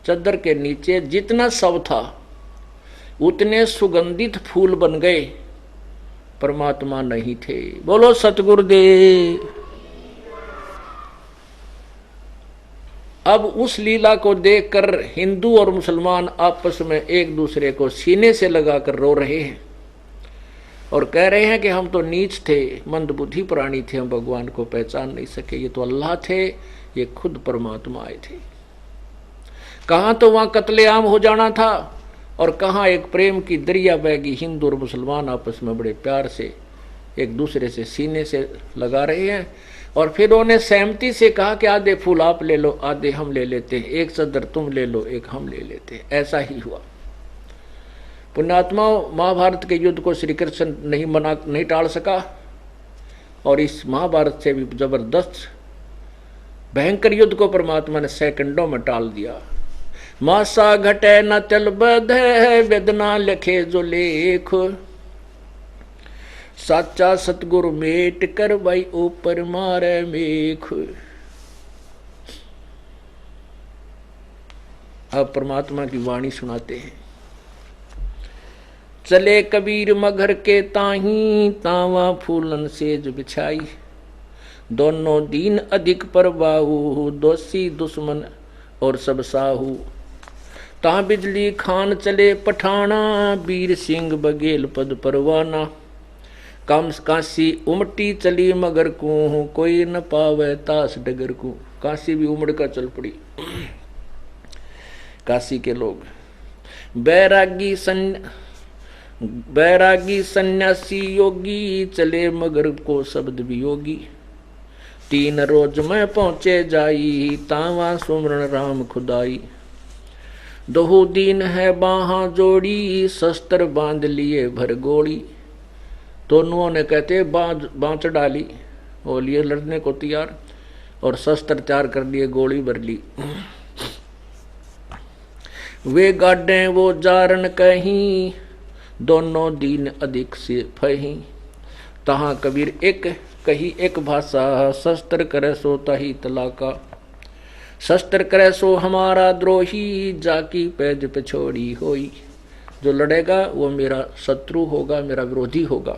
चादर के नीचे जितना शव था उतने सुगंधित फूल बन गए, परमात्मा नहीं थे। बोलो सतगुरुदेव। अब उस लीला को देखकर हिंदू और मुसलमान आपस में एक दूसरे को सीने से लगाकर रो रहे हैं और कह रहे हैं कि हम तो नीच थे, मंदबुद्धि प्राणी थे, हम भगवान को पहचान नहीं सके, ये तो अल्लाह थे, ये खुद परमात्मा आए थे। कहाँ तो वहां कत्लेआम हो जाना था और कहाँ एक प्रेम की दरिया बहगी, हिंदू और मुसलमान आपस में बड़े प्यार से एक दूसरे से सीने से लगा रहे हैं। और फिर उन्होंने सहमति से कहा कि आधे फूल आप ले लो, आधे हम ले लेते हैं, एक चादर तुम ले लो, एक हम ले लेते हैं। ऐसा ही हुआ। पुण्यात्माओं, महाभारत के युद्ध को श्री कृष्ण नहीं टाल सका और इस महाभारत से भी जबरदस्त भयंकर युद्ध को परमात्मा ने सेकंडों में टाल दिया। मासा घटे न चल बधे, वेदना लिखे जो लेख, साचा सतगुरु मेट कर भाई ऊपर मारे मेख। अब परमात्मा की वाणी सुनाते हैं। चले कबीर मगर के ताही, तावा फूलन सेज बिछाई, दोनों दीन अधिक परवाहु, दोषी दुश्मन और सब साहू। ता बिजली खान चले पठाना, वीर सिंह बघेल पद परवाना, काम काशी उमटी चली मगर को, कोई न पावे तास डगर को। काशी भी उमड़ कर चल पड़ी। काशी के लोग बैरागी सन्यासी योगी, चले मगर को शब्द वियोगी, 3 रोज में पहुंचे जाई, तावा सुमरण राम खुदाई। दोहु दीन है बाहा जोड़ी, शस्त्र बांध लिए भर गोली। दोनों ने कहते बाँच डाली और लिए लड़ने को तैयार, और शस्त्र तैयार कर लिए, गोली भर ली। वे गाडे वो जारन कहीं, दोनों दीन अधिक से फही। तहाँ कबीर एक कही एक भाषा, शस्त्र करे सो तही तलाका। शस्त्र करे सो हमारा द्रोही, जाकी पैज पे छोड़ी होई। जो लड़ेगा वो मेरा शत्रु होगा, मेरा विरोधी होगा,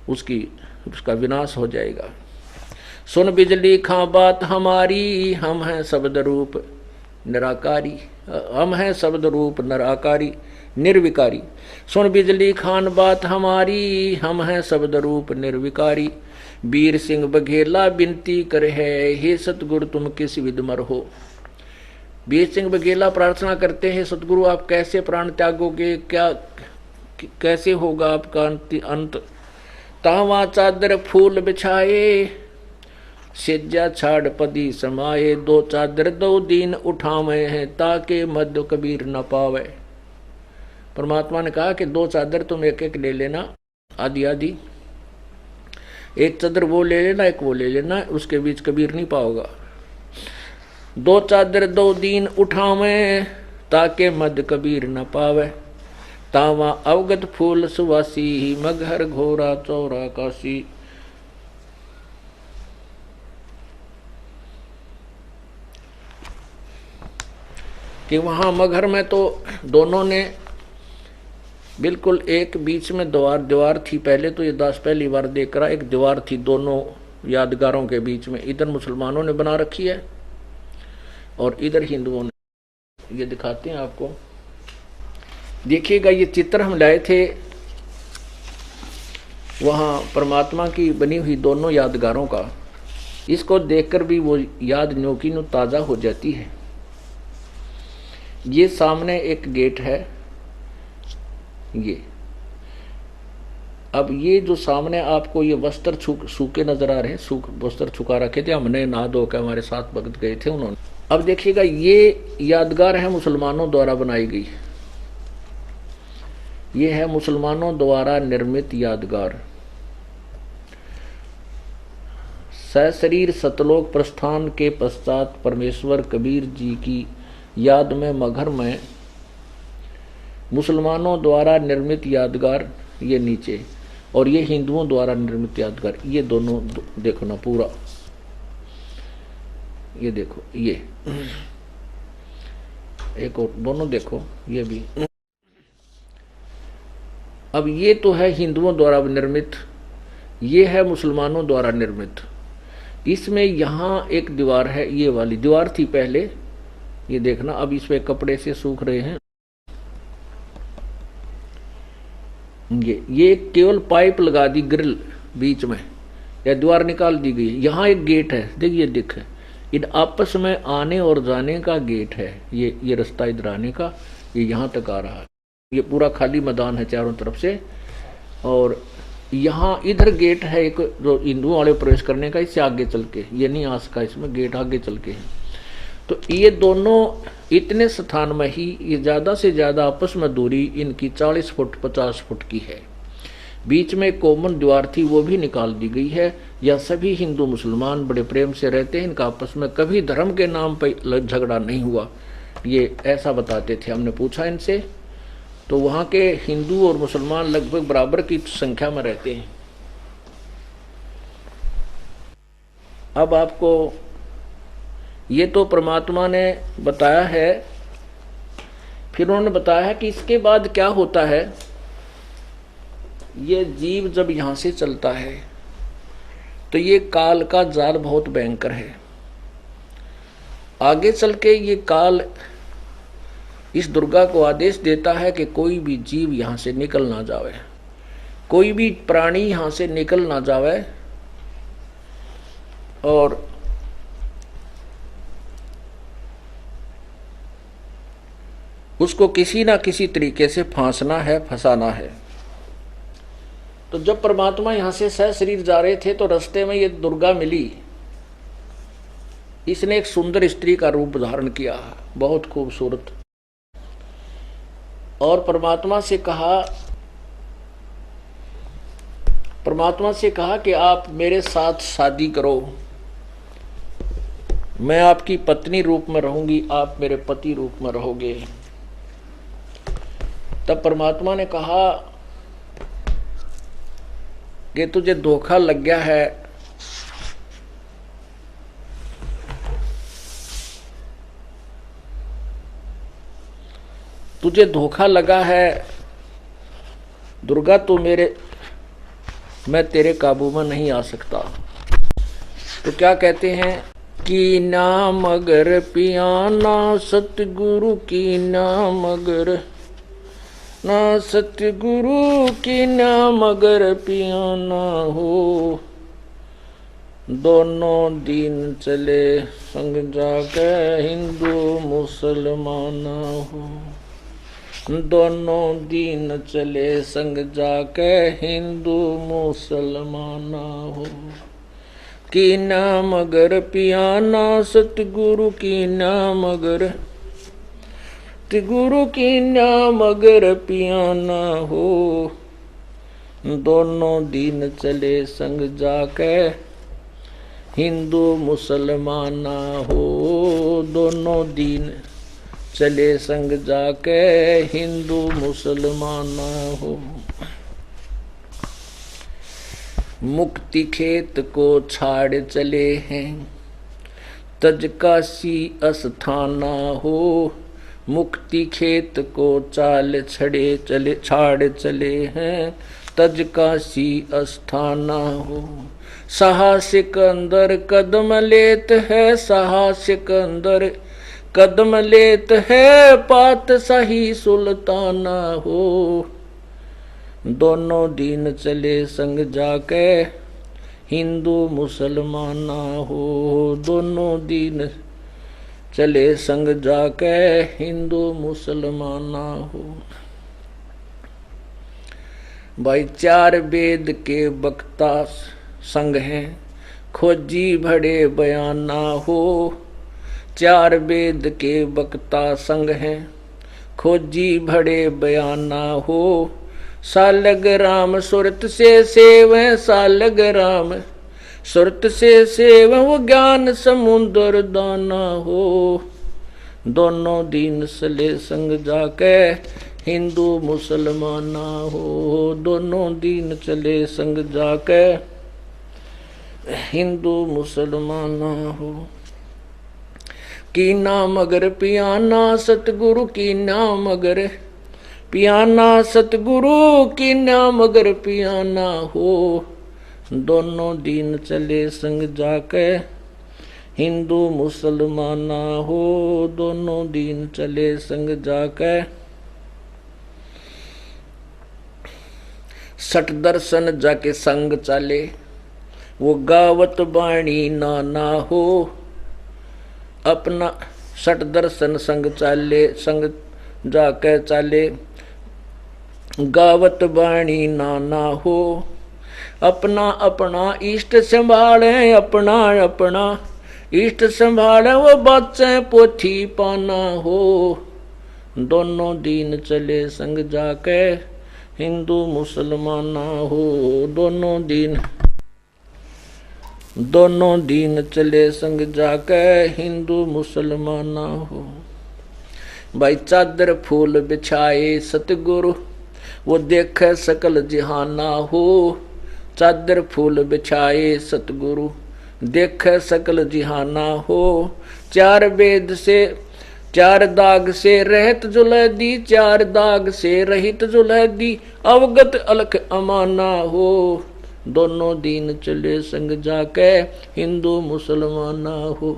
उसका विनाश हो जाएगा। सुन बिजली खां बात हमारी, हम हैं शब्द रूप निराकारी, हम हैं शब्द रूप निराकारी निर्विकारी। सुन बिजली खान बात हमारी, हम हैं शब्द रूप निर्विकारी। वीर सिंह बघेला बिनती कर है, हे सतगुरु तुम किस विध मर हो। वीर सिंह बघेला प्रार्थना करते हैं, सतगुरु आप कैसे प्राण त्यागोगे, क्या कैसे होगा आपका अंत। तावा चादर फूल बिछाए, सेजा छाड़ पदी समाये। 2 चादर 2 दीन उठावे हैं, ताके मध्य कबीर न पावे। परमात्मा ने कहा कि 2 चादर तुम एक एक ले लेना, आधी आधी, एक चादर वो ले लेना, एक वो ले लेना, उसके बीच कबीर नहीं पाओगा। 2 चादर 2 दीन उठावे, ताके मध्य कबीर न पावे। तावा अवगत फूल सुवासी, मगहर घोरा चौरा काशी। कि वहां मगहर में तो दोनों ने बिल्कुल एक बीच में दीवार थी। पहले तो ये दास पहली बार देख रहा, एक दीवार थी, दोनों यादगारों के बीच में, इधर मुसलमानों ने बना रखी है और इधर हिंदुओं ने। ये दिखाते हैं आपको, देखिएगा ये चित्र हम लाए थे वहाँ परमात्मा की बनी हुई दोनों यादगारों का। इसको देखकर भी वो याद न्यों की न्यों ताज़ा हो जाती है। ये सामने एक गेट है, ये अब ये जो सामने आपको ये वस्त्र सूखे नजर आ रहे हैं, सूख वस्त्र छुका रखे थे हमने, नहा धो के हमारे साथ भक्त गए थे उन्होंने। अब देखिएगा ये यादगार है मुसलमानों द्वारा बनाई गई, ये है मुसलमानों द्वारा निर्मित यादगार। सशरीर सतलोक प्रस्थान के पश्चात परमेश्वर कबीर जी की याद में मगहर में मुसलमानों द्वारा निर्मित यादगार ये नीचे, और ये हिंदुओं द्वारा निर्मित यादगार। ये दोनों देखो ना पूरा, ये देखो, ये एक और दोनों देखो, ये भी। अब ये तो है हिंदुओं द्वारा निर्मित, ये है मुसलमानों द्वारा निर्मित। इसमें यहाँ एक दीवार है, ये वाली दीवार थी पहले, ये देखना। अब इस पे कपड़े से सूख रहे हैं, ये केवल पाइप लगा दी ग्रिल बीच में, या दीवार निकाल दी गई। यहाँ एक गेट है, देखिए दिख है, इन आपस में आने और जाने का गेट है। ये रास्ता इधर आने का, ये यहाँ तक आ रहा है। ये पूरा खाली मैदान है चारों तरफ से, और यहाँ इधर गेट है एक जो हिंदुओं वाले प्रवेश करने का, इससे आगे चल के ये नहीं आ सका, इसमें गेट आगे चल के है। तो ये दोनों इतने स्थान में ही, ये ज़्यादा से ज़्यादा आपस में दूरी इनकी 40 फुट 50 फुट की है। बीच में कॉमन दीवार थी, वो भी निकाल दी गई है। यह सभी हिंदू मुसलमान बड़े प्रेम से रहते हैं, इनका आपस में कभी धर्म के नाम पर झगड़ा नहीं हुआ, ये ऐसा बताते थे। हमने पूछा इनसे, तो वहाँ के हिंदू और मुसलमान लगभग बराबर की संख्या में रहते हैं। अब आपको ये तो परमात्मा ने बताया है, फिर उन्होंने बताया है कि इसके बाद क्या होता है। ये जीव जब यहाँ से चलता है तो ये काल का जाल बहुत भयंकर है। आगे चल के ये काल इस दुर्गा को आदेश देता है कि कोई भी जीव यहाँ से निकल ना जावे, कोई भी प्राणी यहाँ से निकल ना जावे, और उसको किसी ना किसी तरीके से फांसना है, फंसाना है। तो जब परमात्मा यहाँ से सशरीर जा रहे थे तो रास्ते में ये दुर्गा मिली। इसने एक सुंदर स्त्री का रूप धारण किया, बहुत खूबसूरत, और परमात्मा से कहा कि आप मेरे साथ शादी करो, मैं आपकी पत्नी रूप में रहूंगी, आप मेरे पति रूप में रहोगे। तब परमात्मा ने कहा कि तुझे धोखा लग गया है, तुझे धोखा लगा है दुर्गा, तो मैं तेरे काबू में नहीं आ सकता। तो क्या कहते हैं कि नाम अगर पियाना सतगुरु की नाम अगर ना, सतगुरु की नाम अगर पियाना हो, दोनों दिन चले संग जाके हिंदू मुसलमाना हो, दोनों दिन चले संग जाके हिंदू मुसलमाना हो। की नाम अगर पियाना सतगुरु की नाम अगर, गुरु की नाम अगर पियाना हो, दोनों दिन चले संग जाके हिंदू मुसलमाना हो, दोनों दिन चले संग जाके हिंदू मुसलमाना हो। मुक्ति खेत को छाड़ चले हैं तज काशी अस्थाना हो, मुक्ति खेत को छाड़ चले हैं तज काशी अस्थाना हो, साहसिक अंदर कदम लेत है, साहसिक अंदर कदम लेत है, पातशाही सुल्ताना हो। दोनों दीन चले संग जाके हिंदू मुसलमाना हो। दोनों दीन चले संग जाके हिंदू मुसलमाना हो। भाई चार वेद के वक्ता संग हैं, खोजी भड़े बयाना हो। चार वेद के वक्ता संग हैं, खोजी भड़े बयाना हो। सालग राम सुरत से सेव, सालग राम सुरत से सेव, वो ज्ञान समुद्र दाना हो। दोनों दीन चले संग जाके हिंदू मुसलमाना हो। दोनों दीन चले संग जाके हिंदू मुसलमाना हो। की नाम अगर पियाना सतगुरु की नाम अगर पियाना सतगुरु की नाम अगर पियाना हो। दोनों दीन चले संग जाके हिंदू मुसलमाना हो। दोनों दीन चले संग जाके सठ दर्शन जाके संग चले, वो गावत बाणी नाना हो। अपना सठ दर्शन संग चाले, संग जाके चाले, गावत बाणी नाना हो। अपना अपना इष्ट संभाले, अपना अपना इष्ट संभाले, वो बच्चे पोथी पाना हो। दोनों दीन चले संग जाके हिंदू मुसलमाना हो। दोनों दीन चले संग जाके हिंदू मुसलमाना हो। भाई चादर फूल बिछाए सतगुरु, वो देखे सकल जिहाना हो। चादर फूल बिछाए सतगुरु, देखे सकल जिहाना हो। चार वेद से चार दाग से रहित जुलैदी, चार दाग से रहित जुलैदी, अवगत अलख अमाना हो। दोनों दीन चले संग जाके हिंदू मुसलमाना हो।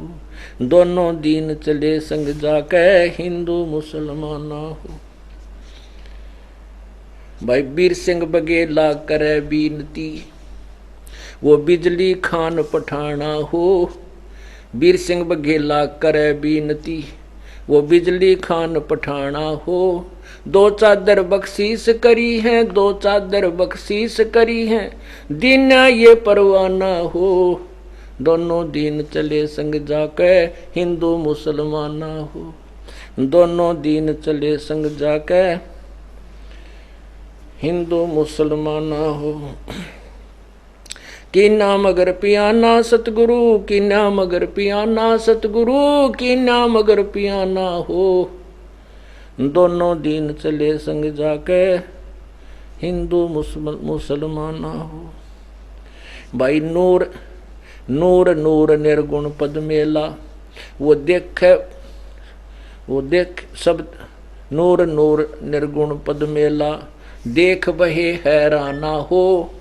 दोनों दीन चले संग जाके हिंदू मुसलमाना हो। भाई वीर सिंह बघेला करे बीनती, वो बिजली खान पठाना हो। वीर सिंह बघेला करे बीनती, वो बिजली खान पठाना हो। दो चादर बख्शीश करी है, दो चादर बख्शीश करी है, दीना ये परवाना हो। दोनों दीन चले संग जाके हिंदू मुसलमाना हो। दोनों दीन चले संग जाके हिंदू मुसलमाना हो। की नाम अगर पियाना सतगुरु की नाम अगर पियाना सतगुरु की नाम अगर पियाना हो। दोनों दीन चले संग जाके हिंदू मुसलमाना हो। भाई नूर नूर नूर निर्गुण पद मेला, वो देख सब नूर नूर निर्गुण पद मेला, देख बहे हैराना हो।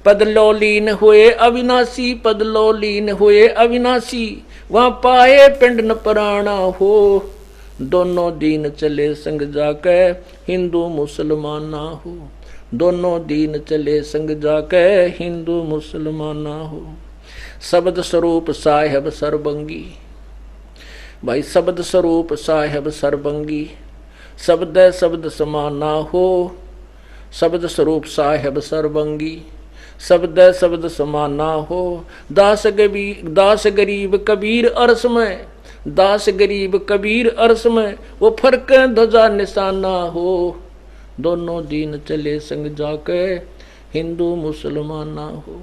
पद लौलीन हुए अविनाशी, पद लौलीन हुए अविनाशी, वहां पाए पिंड न पराना हो। दोनों दीन चले संग जाके हिंदू मुसलमाना हो। दोनों दीन चले संग जाके हिंदू मुसलमाना हो। शब्द स्वरूप साहेब सरबंगी, भाई शब्द स्वरूप साहेब सरबंगी, शब्द शब्द समाना हो। शब्द स्वरूप साहेब सरबंगी, शब्द शब्द समाना हो। दास गरीब कबीर अरस में, दास गरीब कबीर अरस में, वो फर्क ध्वजा निशाना हो। दोनों दीन चले संग जाके हिंदू मुसलमाना हो।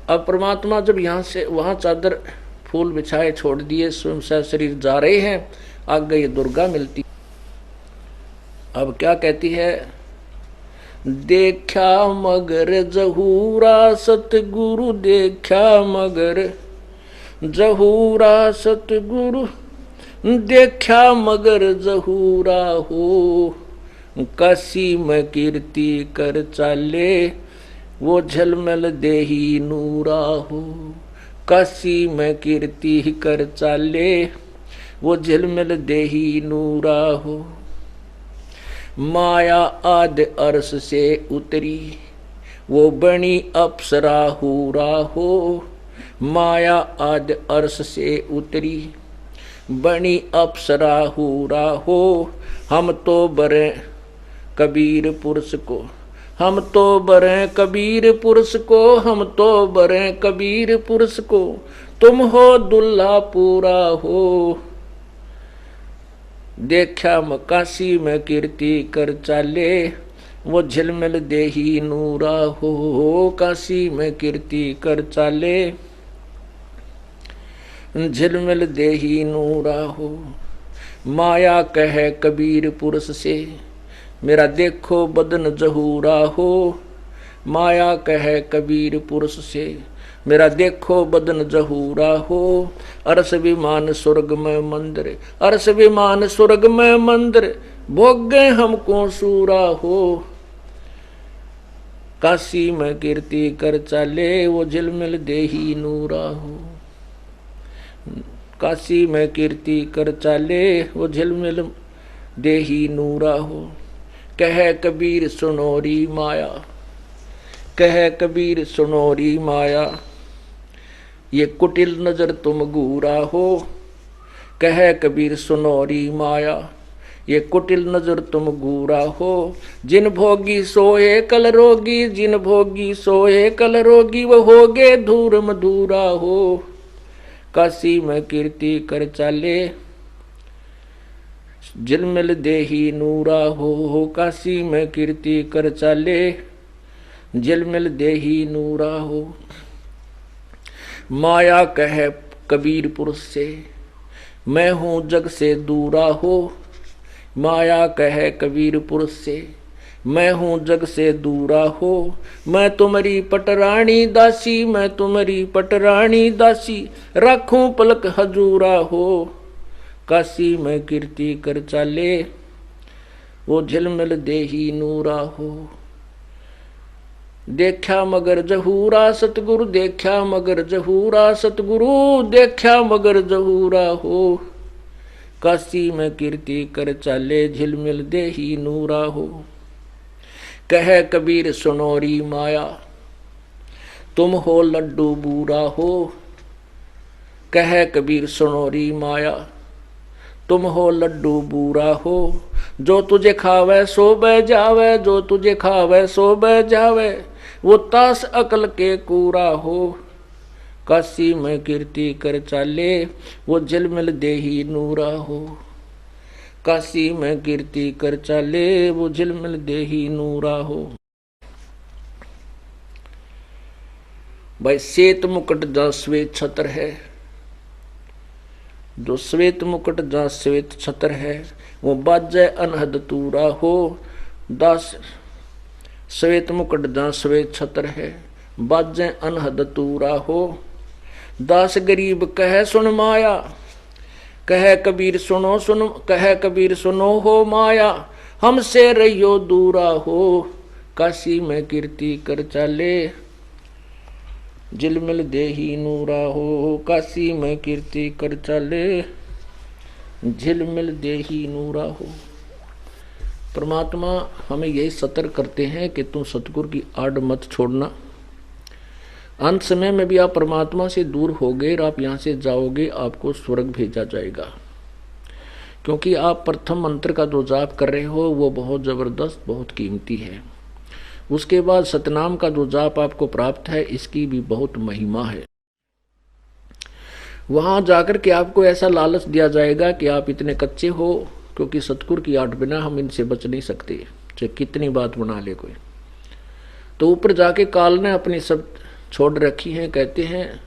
अब परमात्मा जब यहाँ से वहाँ चादर फूल बिछाए छोड़ दिए, स्वयं से शरीर जा रहे हैं, आगे ये दुर्गा मिलती। अब क्या कहती है? देखा मगर जहूरा सतगुरु, देखा मगर जहूरा सतगुरु, देखा मगर जहूरा हो। काशी में कीर्ति कर चाले, वो झलमल देही नूरा हो, काशी में कीर्ति कर चाले। वो झलमल देही नूरा हो, माया आद अर्श से उतरी, वो बनी अप्सरा हूरा हो। माया आद अर्श से उतरी, बनी अप्सरा हूरा हो। हम तो बरे कबीर पुरुष को, हम तो बरे कबीर पुरुष को, हम तो बरे कबीर पुरुष को। तुम हो दुल्हा पूरा हो, देखा मकाशी में कीर्ति कर चाले। वो झिलमिल देही नूरा हो, काशी में कीर्ति कर चाले। झिलमिल देही नूरा हो, माया कहे कबीर पुरुष से, मेरा देखो बदन जहूरा हो। माया कहे कबीर पुरुष से, मेरा देखो बदन जहूरा हो। अरस विमान स्वर्ग में मंदिर, अरस विमान स्वर्ग में मंदिर, भोग गए हमको सूरा हो। काशी में कीर्ति कर चाले, वो झिलमिल देही नूरा हो। काशी में कीर्ति कर चाले, वो झिलमिल देही नूरा हो। कह कबीर सुनोरी माया, कह कबीर सुनोरी माया, ये कुटिल नजर तुम गूरा हो। कह कबीर सुनोरी माया, ये कुटिल नजर तुम गूरा हो। जिन भोगी सोए कल रोगी, जिन भोगी सोए कल रोगी, वो होगे धूर मधुरा हो। काशी में कीर्ति कर चाले, झिलमिल देही नूरा हो। काशी में कीर्ति कर चाले, झिलमिल देही नूरा हो। माया कहे कबीर पुरुष से, मैं हूँ जग से दूरा हो। माया कहे कबीर पुरुष से, मैं हूँ जग से दूरा हो। मैं तुम्हारी पटरानी दासी, मैं तुम्हारी पटरानी दासी, रखूं पलक हजूरा हो। काशी में कीर्ति कर चाले, वो झिलमिल देही नूरा हो। देखा मगर जहूरा सतगुरु, देखा मगर जहूरा सतगुरु, देखा मगर जहूरा हो। काशी में कीर्ति कर चाले, झिलमिल देही नूरा हो। कह कबीर सुनोरी माया, तुम हो लड्डू बूरा हो। कह कबीर सुनोरी माया, तुम हो लड्डू बूरा हो। जो तुझे खावे सो बह जावे, जो तुझे खावे सो बह जावे, वो तास अकल के कूरा हो। काशी में कीर्ति कर चाले, वो झिलमिल देही नूरा हो। काशी में कीर्ति कर चाले, वो झिलमिल देही नूरा हो। भाई श्वेत मुकुट जहाँ श्वेत छत्र है, जो श्वेत मुकुट जहाँ श्वेत छत्र है, वो बाजे अनहद तूरा हो। दास श्वेत मुकुट जहाँ श्वेत छत्र है, बाजे अनहद तूरा हो। दास गरीब कह सुन माया, कह कबीर सुनो सुनो, कह कबीर सुनो हो माया, हमसे रहियो दूरा हो। काशी में कीर्ति कर चाले, झिलमिल देही नूरा हो। काशी में कीर्ति कर चाले, झिलमिल देही नूरा हो। परमात्मा हमें यही सतर्क करते हैं कि तुम सतगुरु की आड़ मत छोड़ना। अंत समय में भी आप परमात्मा से दूर होगे और आप यहाँ से जाओगे, आपको स्वर्ग भेजा जाएगा। क्योंकि आप प्रथम मंत्र का जो जाप कर रहे हो वो बहुत ज़बरदस्त, बहुत कीमती है। उसके बाद सतनाम का जो जाप आपको प्राप्त है, इसकी भी बहुत महिमा है। वहाँ जाकर के आपको ऐसा लालच दिया जाएगा कि आप इतने कच्चे हो, क्योंकि सतगुरु की आड़ बिना हम इनसे बच नहीं सकते, चाहे कितनी बात बना ले कोई। तो ऊपर जाके काल ने अपनी सब छोड़ रखी हैं। कहते हैं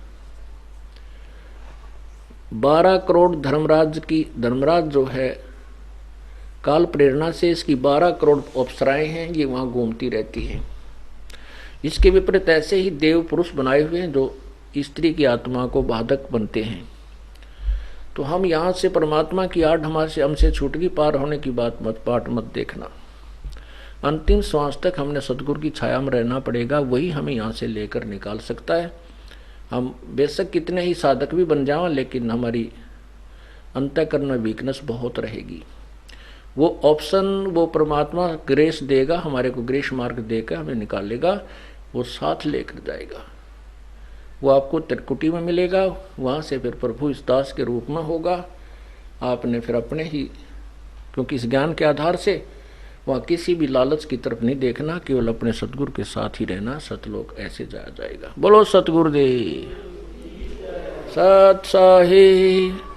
12 करोड़ धर्मराज जो है, काल प्रेरणा से इसकी 12 करोड़ अप्सराएं हैं, ये वहाँ घूमती रहती हैं। इसके विपरीत ऐसे ही देव पुरुष बनाए हुए हैं जो स्त्री की आत्मा को बाधक बनते हैं। तो हम यहाँ से परमात्मा की आड़ हमसे छूट गई, पार होने की बात मत देखना। अंतिम श्वास तक हमने सतगुरु की छाया में रहना पड़ेगा, वही हमें यहाँ से लेकर निकाल सकता है। हम बेशक कितने ही साधक भी बन जाएं, लेकिन हमारी अंतःकरण में वीकनेस बहुत रहेगी। वो ऑप्शन वो परमात्मा ग्रेस देगा, हमारे को ग्रेस मार्ग देकर हमें निकालेगा, वो साथ लेकर जाएगा। वो आपको त्रिकुटी में मिलेगा, वहाँ से फिर प्रभु इस दास के रूप में होगा। आपने फिर अपने ही, क्योंकि इस ज्ञान के आधार से वहाँ किसी भी लालच की तरफ नहीं देखना, केवल अपने सतगुरु के साथ ही रहना, सतलोक ऐसे जाया जाएगा। बोलो सतगुरुदेव सत साहिब।